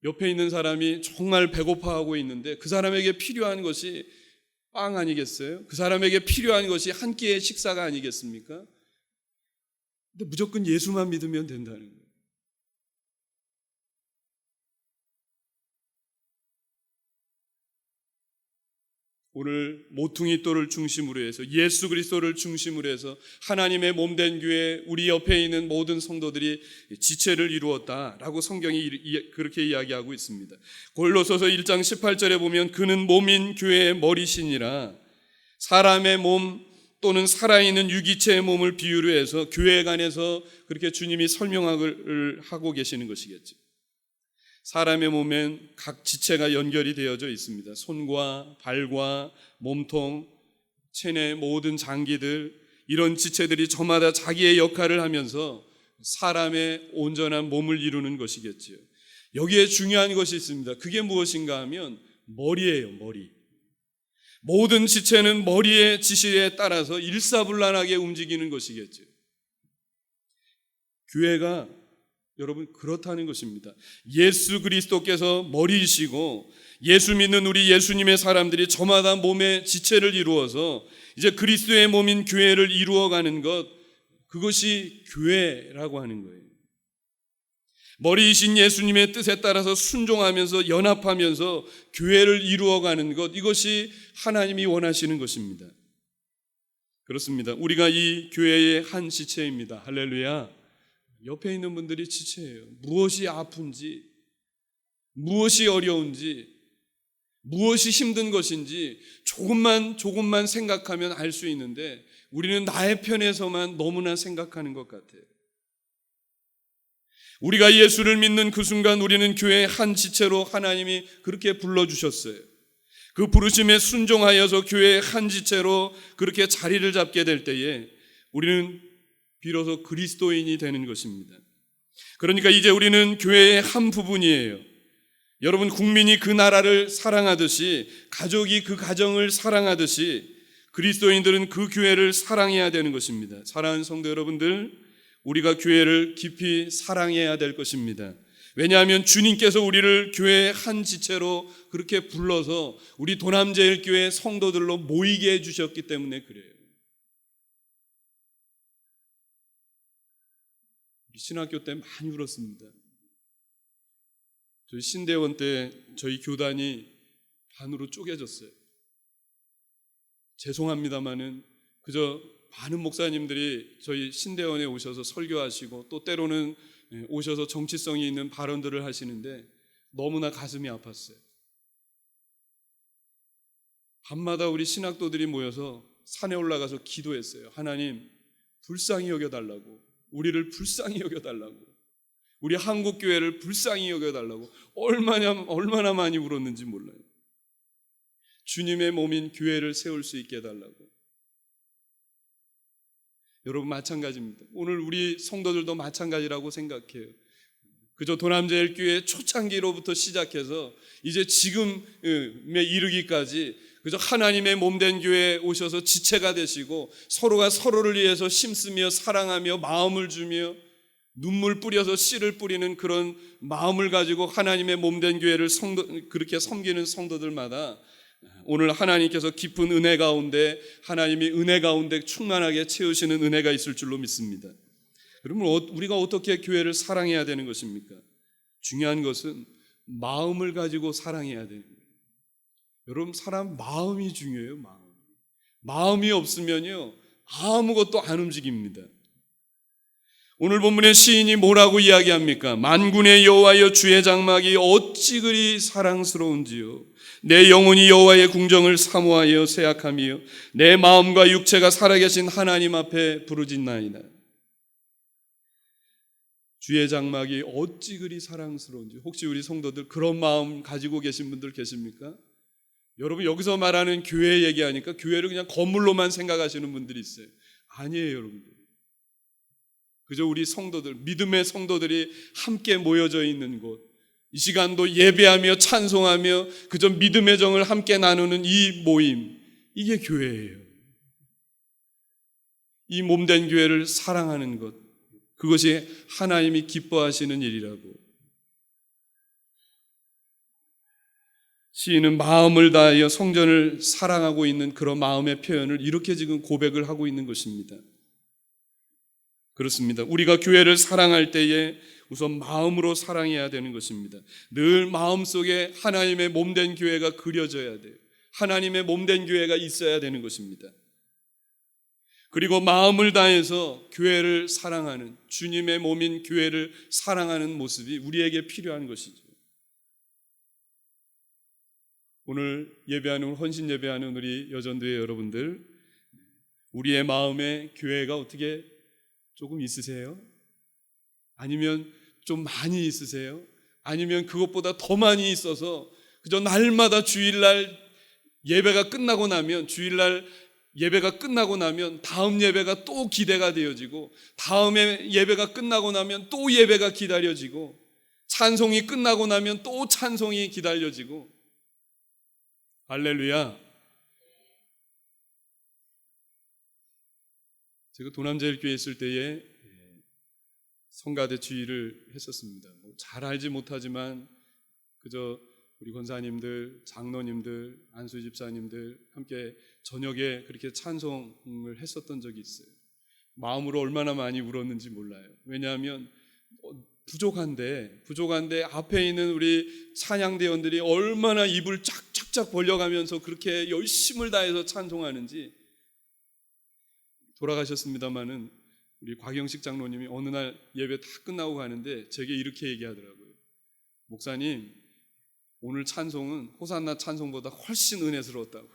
A: 옆에 있는 사람이 정말 배고파하고 있는데 그 사람에게 필요한 것이 빵 아니겠어요? 그 사람에게 필요한 것이 한 끼의 식사가 아니겠습니까? 근데 무조건 예수만 믿으면 된다는 거예요. 오늘 모퉁이 돌을 중심으로 해서 예수 그리스도를 중심으로 해서 하나님의 몸된 교회 우리 옆에 있는 모든 성도들이 지체를 이루었다라고 성경이 그렇게 이야기하고 있습니다. 골로새서 1장 18절에 보면 그는 몸인 교회의 머리시니라. 사람의 몸 또는 살아있는 유기체의 몸을 비유로 해서 교회 간에서 그렇게 주님이 설명을 하고 계시는 것이겠죠. 사람의 몸엔 각 지체가 연결이 되어져 있습니다. 손과 발과 몸통, 체내 모든 장기들, 이런 지체들이 저마다 자기의 역할을 하면서 사람의 온전한 몸을 이루는 것이겠지요. 여기에 중요한 것이 있습니다. 그게 무엇인가 하면 머리예요, 머리. 모든 지체는 머리의 지시에 따라서 일사불란하게 움직이는 것이겠죠. 교회가 여러분 그렇다는 것입니다. 예수 그리스도께서 머리이시고 예수 믿는 우리 예수님의 사람들이 저마다 몸의 지체를 이루어서 이제 그리스도의 몸인 교회를 이루어가는 것, 그것이 교회라고 하는 거예요. 머리이신 예수님의 뜻에 따라서 순종하면서 연합하면서 교회를 이루어가는 것, 이것이 하나님이 원하시는 것입니다. 그렇습니다. 우리가 이 교회의 한 지체입니다. 할렐루야. 옆에 있는 분들이 지체예요. 무엇이 아픈지, 무엇이 어려운지, 무엇이 힘든 것인지 조금만 생각하면 알 수 있는데 우리는 나의 편에서만 너무나 생각하는 것 같아요. 우리가 예수를 믿는 그 순간 우리는 교회의 한 지체로 하나님이 그렇게 불러주셨어요. 그 부르심에 순종하여서 교회의 한 지체로 그렇게 자리를 잡게 될 때에 우리는 비로소 그리스도인이 되는 것입니다. 그러니까 이제 우리는 교회의 한 부분이에요. 여러분, 국민이 그 나라를 사랑하듯이, 가족이 그 가정을 사랑하듯이 그리스도인들은 그 교회를 사랑해야 되는 것입니다. 사랑하는 성도 여러분들, 우리가 교회를 깊이 사랑해야 될 것입니다. 왜냐하면 주님께서 우리를 교회의 한 지체로 그렇게 불러서 우리 도남제일교회 성도들로 모이게 해주셨기 때문에 그래요. 신학교 때 많이 울었습니다. 저희 신대원 때 저희 교단이 반으로 쪼개졌어요. 죄송합니다마는 그저 많은 목사님들이 저희 신대원에 오셔서 설교하시고 또 때로는 오셔서 정치성이 있는 발언들을 하시는데 너무나 가슴이 아팠어요. 밤마다 우리 신학도들이 모여서 산에 올라가서 기도했어요. 하나님, 불쌍히 여겨달라고, 우리를 불쌍히 여겨달라고, 우리 한국교회를 불쌍히 여겨달라고 얼마나 많이 울었는지 몰라요. 주님의 몸인 교회를 세울 수 있게 해달라고. 여러분, 마찬가지입니다. 오늘 우리 성도들도 마찬가지라고 생각해요. 그저 도남제일교회 초창기로부터 시작해서 이제 지금에 이르기까지 그저 하나님의 몸된 교회에 오셔서 지체가 되시고 서로가 서로를 위해서 힘쓰며 사랑하며 마음을 주며 눈물 뿌려서 씨를 뿌리는 그런 마음을 가지고 하나님의 몸된 교회를 그렇게 섬기는 성도들마다 오늘 하나님께서 깊은 은혜 가운데, 하나님이 은혜 가운데 충만하게 채우시는 은혜가 있을 줄로 믿습니다. 그러면 우리가 어떻게 교회를 사랑해야 되는 것입니까? 중요한 것은 마음을 가지고 사랑해야 되는 거예요. 여러분, 사람 마음이 중요해요. 마음이 없으면요 아무것도 안 움직입니다. 오늘 본문의 시인이 뭐라고 이야기합니까? 만군의 여호와여, 주의 장막이 어찌 그리 사랑스러운지요. 내 영혼이 여호와의 궁정을 사모하여 세약하며 내 마음과 육체가 살아계신 하나님 앞에 부르짖나이다. 주의 장막이 어찌 그리 사랑스러운지. 혹시 우리 성도들 그런 마음 가지고 계신 분들 계십니까? 여러분, 여기서 말하는 교회 얘기하니까 교회를 그냥 건물로만 생각하시는 분들이 있어요. 아니에요, 여러분들. 그저 우리 성도들, 믿음의 성도들이 함께 모여져 있는 곳, 이 시간도 예배하며 찬송하며 그저 믿음의 정을 함께 나누는 이 모임, 이게 교회예요. 이 몸된 교회를 사랑하는 것, 그것이 하나님이 기뻐하시는 일이라고. 시인은 마음을 다하여 성전을 사랑하고 있는 그런 마음의 표현을 이렇게 지금 고백을 하고 있는 것입니다. 그렇습니다. 우리가 교회를 사랑할 때에 우선 마음으로 사랑해야 되는 것입니다. 늘 마음속에 하나님의 몸된 교회가 그려져야 돼요. 하나님의 몸된 교회가 있어야 되는 것입니다. 그리고 마음을 다해서 교회를 사랑하는, 주님의 몸인 교회를 사랑하는 모습이 우리에게 필요한 것이죠. 오늘 예배하는, 헌신 예배하는 우리 여전도의 여러분들, 우리의 마음에 교회가 어떻게 조금 있으세요? 아니면 좀 많이 있으세요? 아니면 그것보다 더 많이 있어서 그저 날마다 주일날 예배가 끝나고 나면, 주일날 예배가 끝나고 나면 다음 예배가 또 기대가 되어지고, 다음에 예배가 끝나고 나면 또 예배가 기다려지고, 찬송이 끝나고 나면 또 찬송이 기다려지고. 할렐루야. 제가 도남제일교회에 있을 때에 성가대 주의를 했었습니다. 잘 알지 못하지만 그저 우리 권사님들, 장로님들, 안수 집사님들 함께 저녁에 그렇게 찬송을 했었던 적이 있어요. 마음으로 얼마나 많이 울었는지 몰라요. 왜냐하면 부족한데 앞에 있는 우리 찬양대원들이 얼마나 입을 쫙쫙쫙 벌려가면서 그렇게 열심을 다해서 찬송하는지. 돌아가셨습니다마는 우리 곽영식 장로님이 어느 날 예배 다 끝나고 가는데 제게 이렇게 얘기하더라고요. 목사님, 오늘 찬송은 호산나 찬송보다 훨씬 은혜스러웠다고.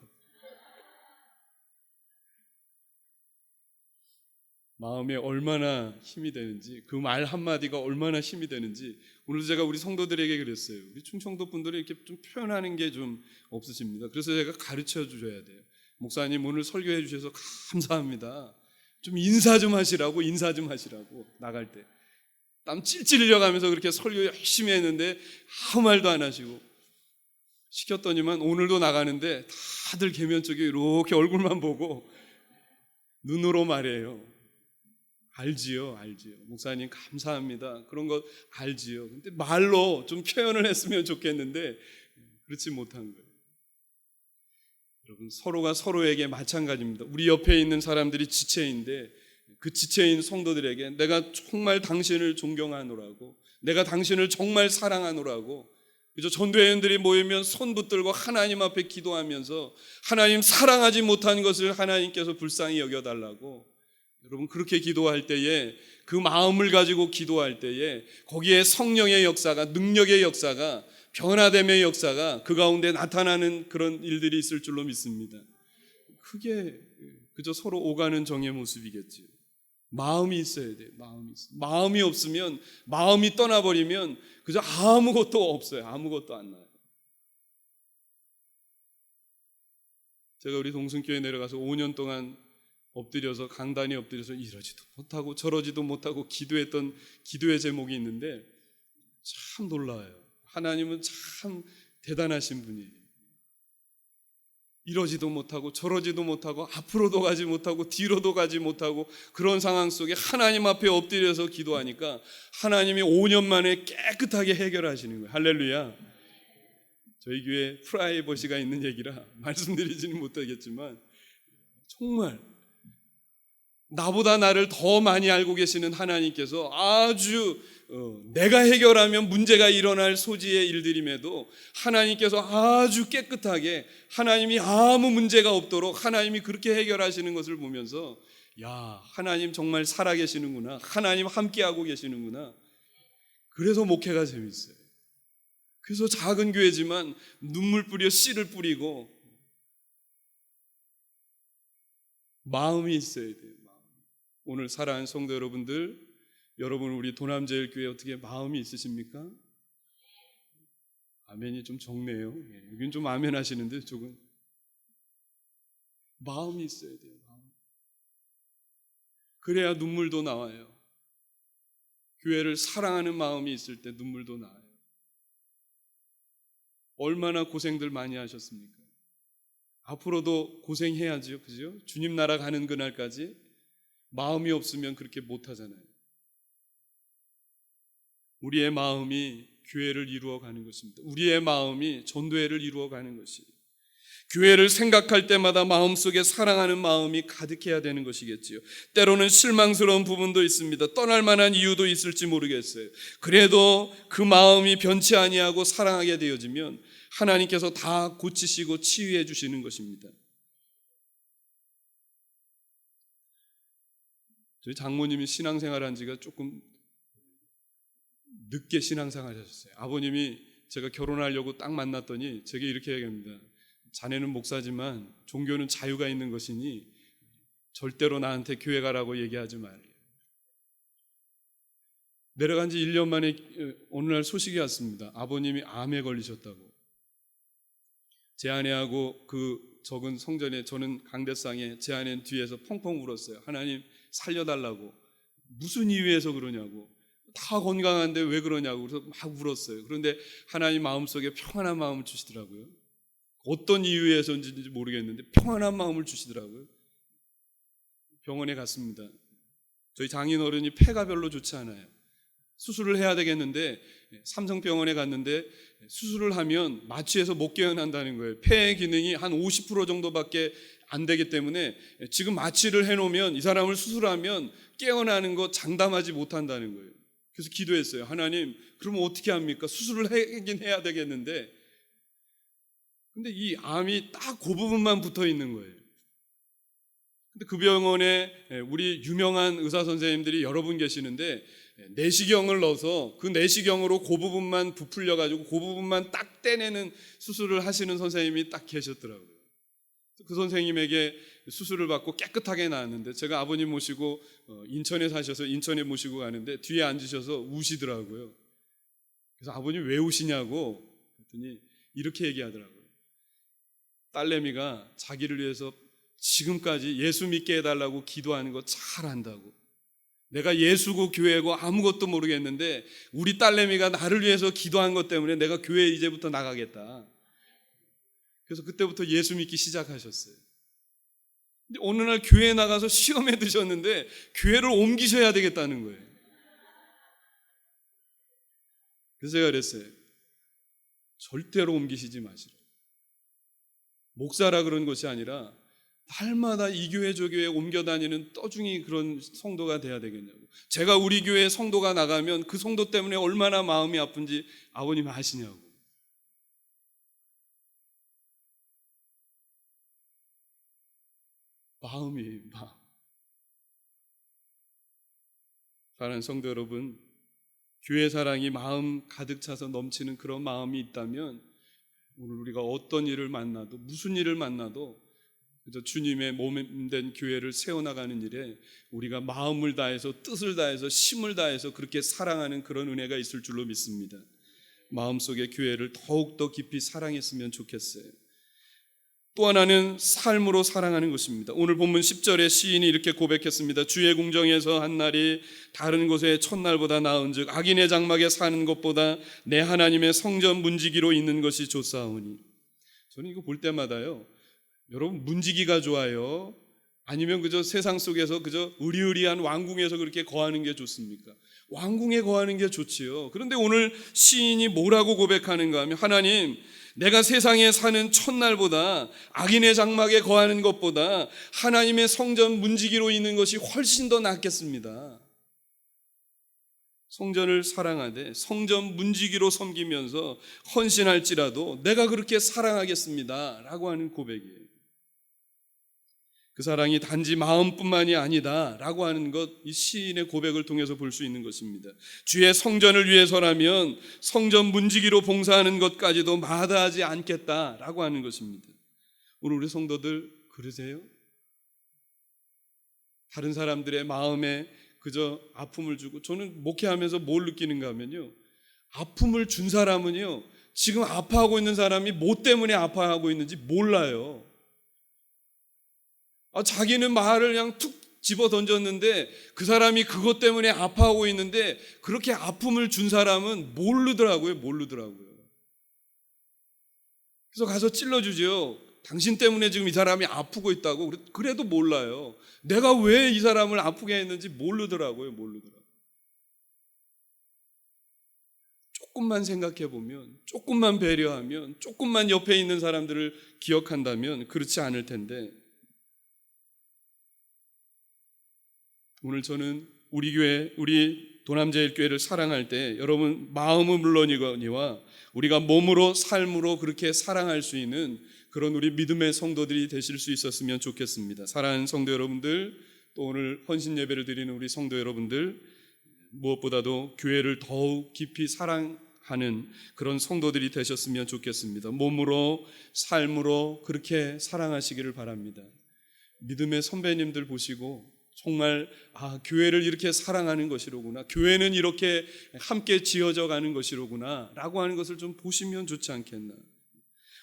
A: 마음에 얼마나 힘이 되는지, 그 말 한마디가 얼마나 힘이 되는지 오늘 제가 우리 성도들에게 그랬어요. 우리 충청도 분들이 이렇게 좀 표현하는 게 좀 없으십니다. 그래서 제가 가르쳐 주셔야 돼요. 목사님 오늘 설교해 주셔서 감사합니다. 좀 인사 좀 하시라고 나갈 때 땀 찔찔 흘려가면서 그렇게 설교 열심히 했는데 아무 말도 안 하시고, 시켰더니만 오늘도 나가는데 다들 계면 쪽에 이렇게 얼굴만 보고 눈으로 말해요. 알지요. 목사님 감사합니다. 그런 거 알지요. 근데 말로 좀 표현을 했으면 좋겠는데 그렇지 못한 거예요. 여러분, 서로가 서로에게 마찬가지입니다. 우리 옆에 있는 사람들이 지체인데 그 지체인 성도들에게 내가 정말 당신을 존경하노라고, 내가 당신을 정말 사랑하노라고, 그저 전도회원들이 모이면 손 붙들고 하나님 앞에 기도하면서 하나님 사랑하지 못한 것을 하나님께서 불쌍히 여겨달라고, 여러분 그렇게 기도할 때에, 그 마음을 가지고 기도할 때에 거기에 성령의 역사가, 능력의 역사가, 변화됨의 역사가 그 가운데 나타나는 그런 일들이 있을 줄로 믿습니다. 그게 그저 서로 오가는 정의 모습이겠지. 마음이 있어야 돼요. 마음이 없으면, 마음이 떠나버리면 그저 아무것도 없어요. 아무것도 안 나요. 제가 우리 동순교회 내려가서 5년 동안 엎드려서, 강단에 엎드려서 이러지도 못하고 저러지도 못하고 기도했던 기도의 제목이 있는데 참 놀라워요. 하나님은 참 대단하신 분이에요. 이러지도 못하고 저러지도 못하고 앞으로도 가지 못하고 뒤로도 가지 못하고 그런 상황 속에 하나님 앞에 엎드려서 기도하니까 하나님이 5년 만에 깨끗하게 해결하시는 거예요. 할렐루야. 저희 교회 프라이버시가 있는 얘기라 말씀드리지는 못하겠지만 정말 나보다 나를 더 많이 알고 계시는 하나님께서 아주 내가 해결하면 문제가 일어날 소지의 일들임에도 하나님께서 아주 깨끗하게, 하나님이 아무 문제가 없도록 하나님이 그렇게 해결하시는 것을 보면서, 야, 하나님 정말 살아계시는구나, 하나님 함께하고 계시는구나. 그래서 목회가 재밌어요. 그래서 작은 교회지만 눈물 뿌려 씨를 뿌리고 마음이 있어야 돼요. 오늘 사랑하는 성도 여러분들, 여러분 우리 도남제일교회 어떻게 마음이 있으십니까? 아멘이 좀 적네요. 여긴 좀 아멘 하시는데 조금 마음이 있어야 돼요. 그래야 눈물도 나와요. 교회를 사랑하는 마음이 있을 때 눈물도 나와요. 얼마나 고생들 많이 하셨습니까? 앞으로도 고생해야죠. 그죠? 주님 나라 가는 그날까지 마음이 없으면 그렇게 못 하잖아요. 우리의 마음이 교회를 이루어가는 것입니다. 우리의 마음이 전도회를 이루어가는 것이, 교회를 생각할 때마다 마음속에 사랑하는 마음이 가득해야 되는 것이겠지요. 때로는 실망스러운 부분도 있습니다. 떠날 만한 이유도 있을지 모르겠어요. 그래도 그 마음이 변치 아니하고 사랑하게 되어지면 하나님께서 다 고치시고 치유해 주시는 것입니다. 저희 장모님이 신앙생활한 지가 조금 늦게 신앙생활 하셨어요. 아버님이 제가 결혼하려고 딱 만났더니 제게 이렇게 얘기합니다. 자네는 목사지만 종교는 자유가 있는 것이니 절대로 나한테 교회 가라고 얘기하지 말아요. 내려간 지 1년 만에 어느 날 소식이 왔습니다. 아버님이 암에 걸리셨다고. 제 아내하고 그 적은 성전에, 저는 강대상에, 제 아내는 뒤에서 펑펑 울었어요. 하나님 살려달라고. 무슨 이유에서 그러냐고. 다 건강한데 왜 그러냐고. 그래서 막 울었어요. 그런데 하나님 마음속에 평안한 마음을 주시더라고요. 어떤 이유에서인지 모르겠는데 평안한 마음을 주시더라고요. 병원에 갔습니다. 저희 장인어른이 폐가 별로 좋지 않아요. 수술을 해야 되겠는데 삼성병원에 갔는데 수술을 하면 마취해서 못 깨어난다는 거예요. 폐의 기능이 한 50% 정도밖에 안 되기 때문에 지금 마취를 해놓으면 이 사람을 수술하면 깨어나는 거 장담하지 못한다는 거예요. 그래서 기도했어요. 하나님, 그러면 어떻게 합니까? 수술을 하긴 해야 되겠는데, 근데 이 암이 딱 그 부분만 붙어 있는 거예요. 근데 그 병원에 우리 유명한 의사 선생님들이 여러 분 계시는데 내시경을 넣어서 그 내시경으로 그 부분만 부풀려 가지고 그 부분만 딱 떼내는 수술을 하시는 선생님이 딱 계셨더라고요. 그 선생님에게 수술을 받고 깨끗하게 나왔는데 제가 아버님 모시고 인천에 사셔서 인천에 모시고 가는데 뒤에 앉으셔서 우시더라고요. 그래서 아버님 왜 우시냐고 그랬더니 이렇게 얘기하더라고요. 딸내미가 자기를 위해서 지금까지 예수 믿게 해달라고 기도하는 거 잘 안다고. 내가 예수고 교회고 아무것도 모르겠는데 우리 딸내미가 나를 위해서 기도한 것 때문에 내가 교회에 이제부터 나가겠다. 그래서 그때부터 예수 믿기 시작하셨어요. 근데 어느 날 교회에 나가서 시험에 드셨는데 교회를 옮기셔야 되겠다는 거예요. 그래서 제가 그랬어요. 절대로 옮기시지 마시라. 목사라 그런 것이 아니라 날마다 이 교회 저 교회 옮겨 다니는 떠중이 그런 성도가 돼야 되겠냐고. 제가 우리 교회 성도가 나가면 그 성도 때문에 얼마나 마음이 아픈지 아버님 아시냐고. 마음. 사랑하는 성도 여러분, 교회 사랑이 마음 가득 차서 넘치는 그런 마음이 있다면 오늘 우리가 어떤 일을 만나도 무슨 일을 만나도 그저 주님의 몸된 교회를 세워나가는 일에 우리가 마음을 다해서 뜻을 다해서 힘을 다해서 그렇게 사랑하는 그런 은혜가 있을 줄로 믿습니다. 마음속에 교회를 더욱더 깊이 사랑했으면 좋겠어요. 또 하나는 삶으로 사랑하는 것입니다. 오늘 본문 10절에 시인이 이렇게 고백했습니다. 주의 궁정에서 한 날이 다른 곳의 첫날보다 나은즉 악인의 장막에 사는 것보다 내 하나님의 성전 문지기로 있는 것이 좋사오니. 저는 이거 볼 때마다요, 여러분 문지기가 좋아요? 아니면 그저 세상 속에서 그저 의리의리한 왕궁에서 그렇게 거하는 게 좋습니까? 왕궁에 거하는 게 좋지요. 그런데 오늘 시인이 뭐라고 고백하는가 하면, 하나님, 내가 세상에 사는 첫날보다 악인의 장막에 거하는 것보다 하나님의 성전 문지기로 있는 것이 훨씬 더 낫겠습니다. 성전을 사랑하되 성전 문지기로 섬기면서 헌신할지라도 내가 그렇게 사랑하겠습니다 라고 하는 고백이에요. 그 사랑이 단지 마음뿐만이 아니다 라고 하는 것, 이 시인의 고백을 통해서 볼 수 있는 것입니다. 주의 성전을 위해서라면 성전 문지기로 봉사하는 것까지도 마다하지 않겠다라고 하는 것입니다. 오늘 우리 성도들 그러세요? 다른 사람들의 마음에 그저 아픔을 주고, 저는 목회하면서 뭘 느끼는가 하면요, 아픔을 준 사람은요 지금 아파하고 있는 사람이 뭐 때문에 아파하고 있는지 몰라요. 자기는 말을 그냥 툭 집어 던졌는데 그 사람이 그것 때문에 아파하고 있는데 그렇게 아픔을 준 사람은 모르더라고요. 그래서 가서 찔러주죠. 당신 때문에 지금 이 사람이 아프고 있다고. 그래도 몰라요. 내가 왜 이 사람을 아프게 했는지 모르더라고요. 조금만 생각해 보면, 조금만 배려하면, 조금만 옆에 있는 사람들을 기억한다면 그렇지 않을 텐데, 오늘 저는 우리 교회, 우리 도남제일교회를 사랑할 때 여러분 마음은 물론이거니와 우리가 몸으로 삶으로 그렇게 사랑할 수 있는 그런 우리 믿음의 성도들이 되실 수 있었으면 좋겠습니다. 사랑하는 성도 여러분들, 또 오늘 헌신 예배를 드리는 우리 성도 여러분들, 무엇보다도 교회를 더욱 깊이 사랑하는 그런 성도들이 되셨으면 좋겠습니다. 몸으로 삶으로 그렇게 사랑하시기를 바랍니다. 믿음의 선배님들 보시고 정말 교회를 이렇게 사랑하는 것이로구나, 교회는 이렇게 함께 지어져 가는 것이로구나 라고 하는 것을 좀 보시면 좋지 않겠나.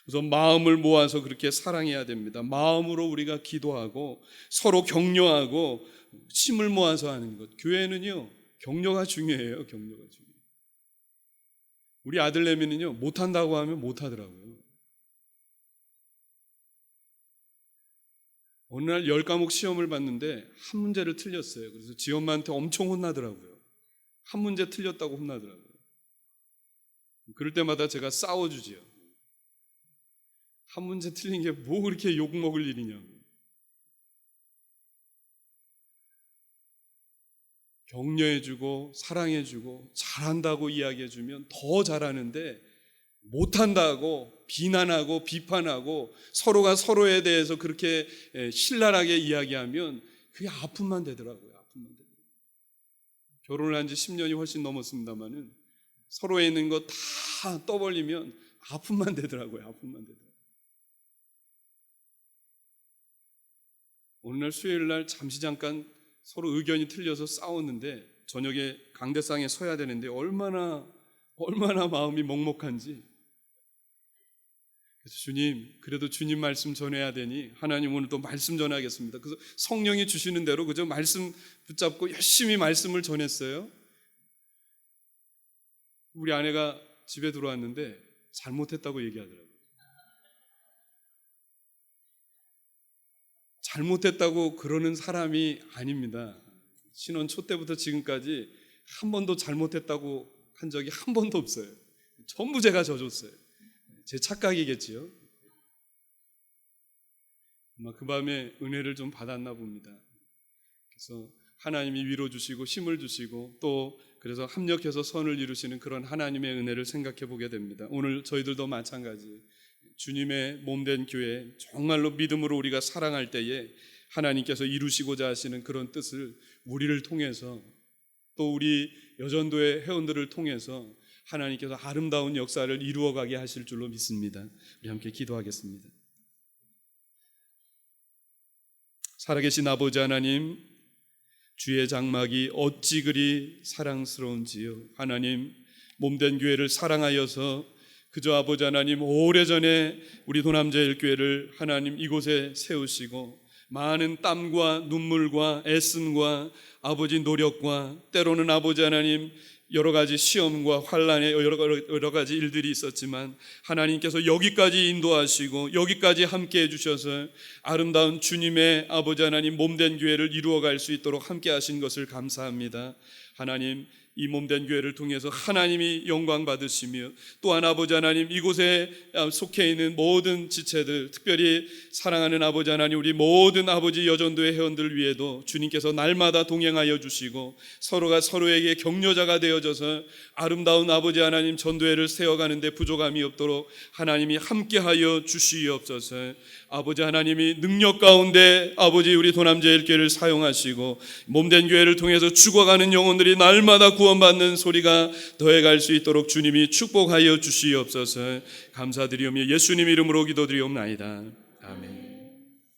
A: 그래서 마음을 모아서 그렇게 사랑해야 됩니다. 마음으로 우리가 기도하고 서로 격려하고 힘을 모아서 하는 것. 교회는요 격려가 중요해요. 우리 아들내미는요 못한다고 하면 못하더라고요. 어느 날 10과목 시험을 봤는데 한 문제를 틀렸어요. 그래서 지 엄마한테 엄청 혼나더라고요. 한 문제 틀렸다고 혼나더라고요. 그럴 때마다 제가 싸워주지요. 한 문제 틀린 게 뭐 그렇게 욕먹을 일이냐고. 격려해주고 사랑해주고 잘한다고 이야기해주면 더 잘하는데, 못한다고 비난하고 비판하고 서로가 서로에 대해서 그렇게 신랄하게 이야기하면 그게 아픔만 되더라고요. 결혼을 한 지 10년이 훨씬 넘었습니다만은 서로에 있는 거 다 떠벌리면 아픔만 되더라고요. 아픔만 되더라고요. 오늘 날 수요일 날 잠시 잠깐 서로 의견이 틀려서 싸웠는데 저녁에 강대상에 서야 되는데 얼마나 마음이 먹먹한지. 그래서 주님, 그래도 주님 말씀 전해야 되니 하나님 오늘 또 말씀 전하겠습니다. 그래서 성령이 주시는 대로 그저 말씀 붙잡고 열심히 말씀을 전했어요. 우리 아내가 집에 들어왔는데 잘못했다고 얘기하더라고요. 잘못했다고 그러는 사람이 아닙니다. 신혼 초 때부터 지금까지 한 번도 잘못했다고 한 적이 한 번도 없어요. 전부 제가 져줬어요. 제 착각이겠지요. 아마 그 밤에 은혜를 좀 받았나 봅니다. 그래서 하나님이 위로 주시고 힘을 주시고 또 그래서 합력해서 선을 이루시는 그런 하나님의 은혜를 생각해 보게 됩니다. 오늘 저희들도 마찬가지 주님의 몸된 교회 정말로 믿음으로 우리가 사랑할 때에 하나님께서 이루시고자 하시는 그런 뜻을 우리를 통해서 또 우리 여전도의 회원들을 통해서 하나님께서 아름다운 역사를 이루어가게 하실 줄로 믿습니다. 우리 함께 기도하겠습니다. 살아계신 아버지 하나님, 주의 장막이 어찌 그리 사랑스러운지요. 하나님, 몸된 교회를 사랑하여서 그저 아버지 하나님 오래전에 우리 도남제일교회를 하나님 이곳에 세우시고 많은 땀과 눈물과 애씀과 아버지 노력과 때로는 아버지 하나님 여러 가지 시험과 환난의 여러 가지 일들이 있었지만 하나님께서 여기까지 인도하시고 여기까지 함께 해주셔서 아름다운 주님의 아버지 하나님 몸된 교회를 이루어갈 수 있도록 함께 하신 것을 감사합니다. 하나님, 이 몸된 교회를 통해서 하나님이 영광 받으시며 또한 아버지 하나님 이곳에 속해 있는 모든 지체들, 특별히 사랑하는 아버지 하나님 우리 모든 아버지 여전도의 회원들 위에도 주님께서 날마다 동행하여 주시고 서로가 서로에게 격려자가 되어져서 아름다운 아버지 하나님 전도회를 세워가는 데 부족함이 없도록 하나님이 함께하여 주시옵소서. 아버지 하나님이 능력 가운데 아버지 우리 도남제일교회를 사용하시고 몸된 교회를 통해서 죽어가는 영혼들이 날마다 구원받는 소리가 더해갈 수 있도록 주님이 축복하여 주시옵소서. 감사드리오며 예수님 이름으로 기도드리옵나이다. 아멘.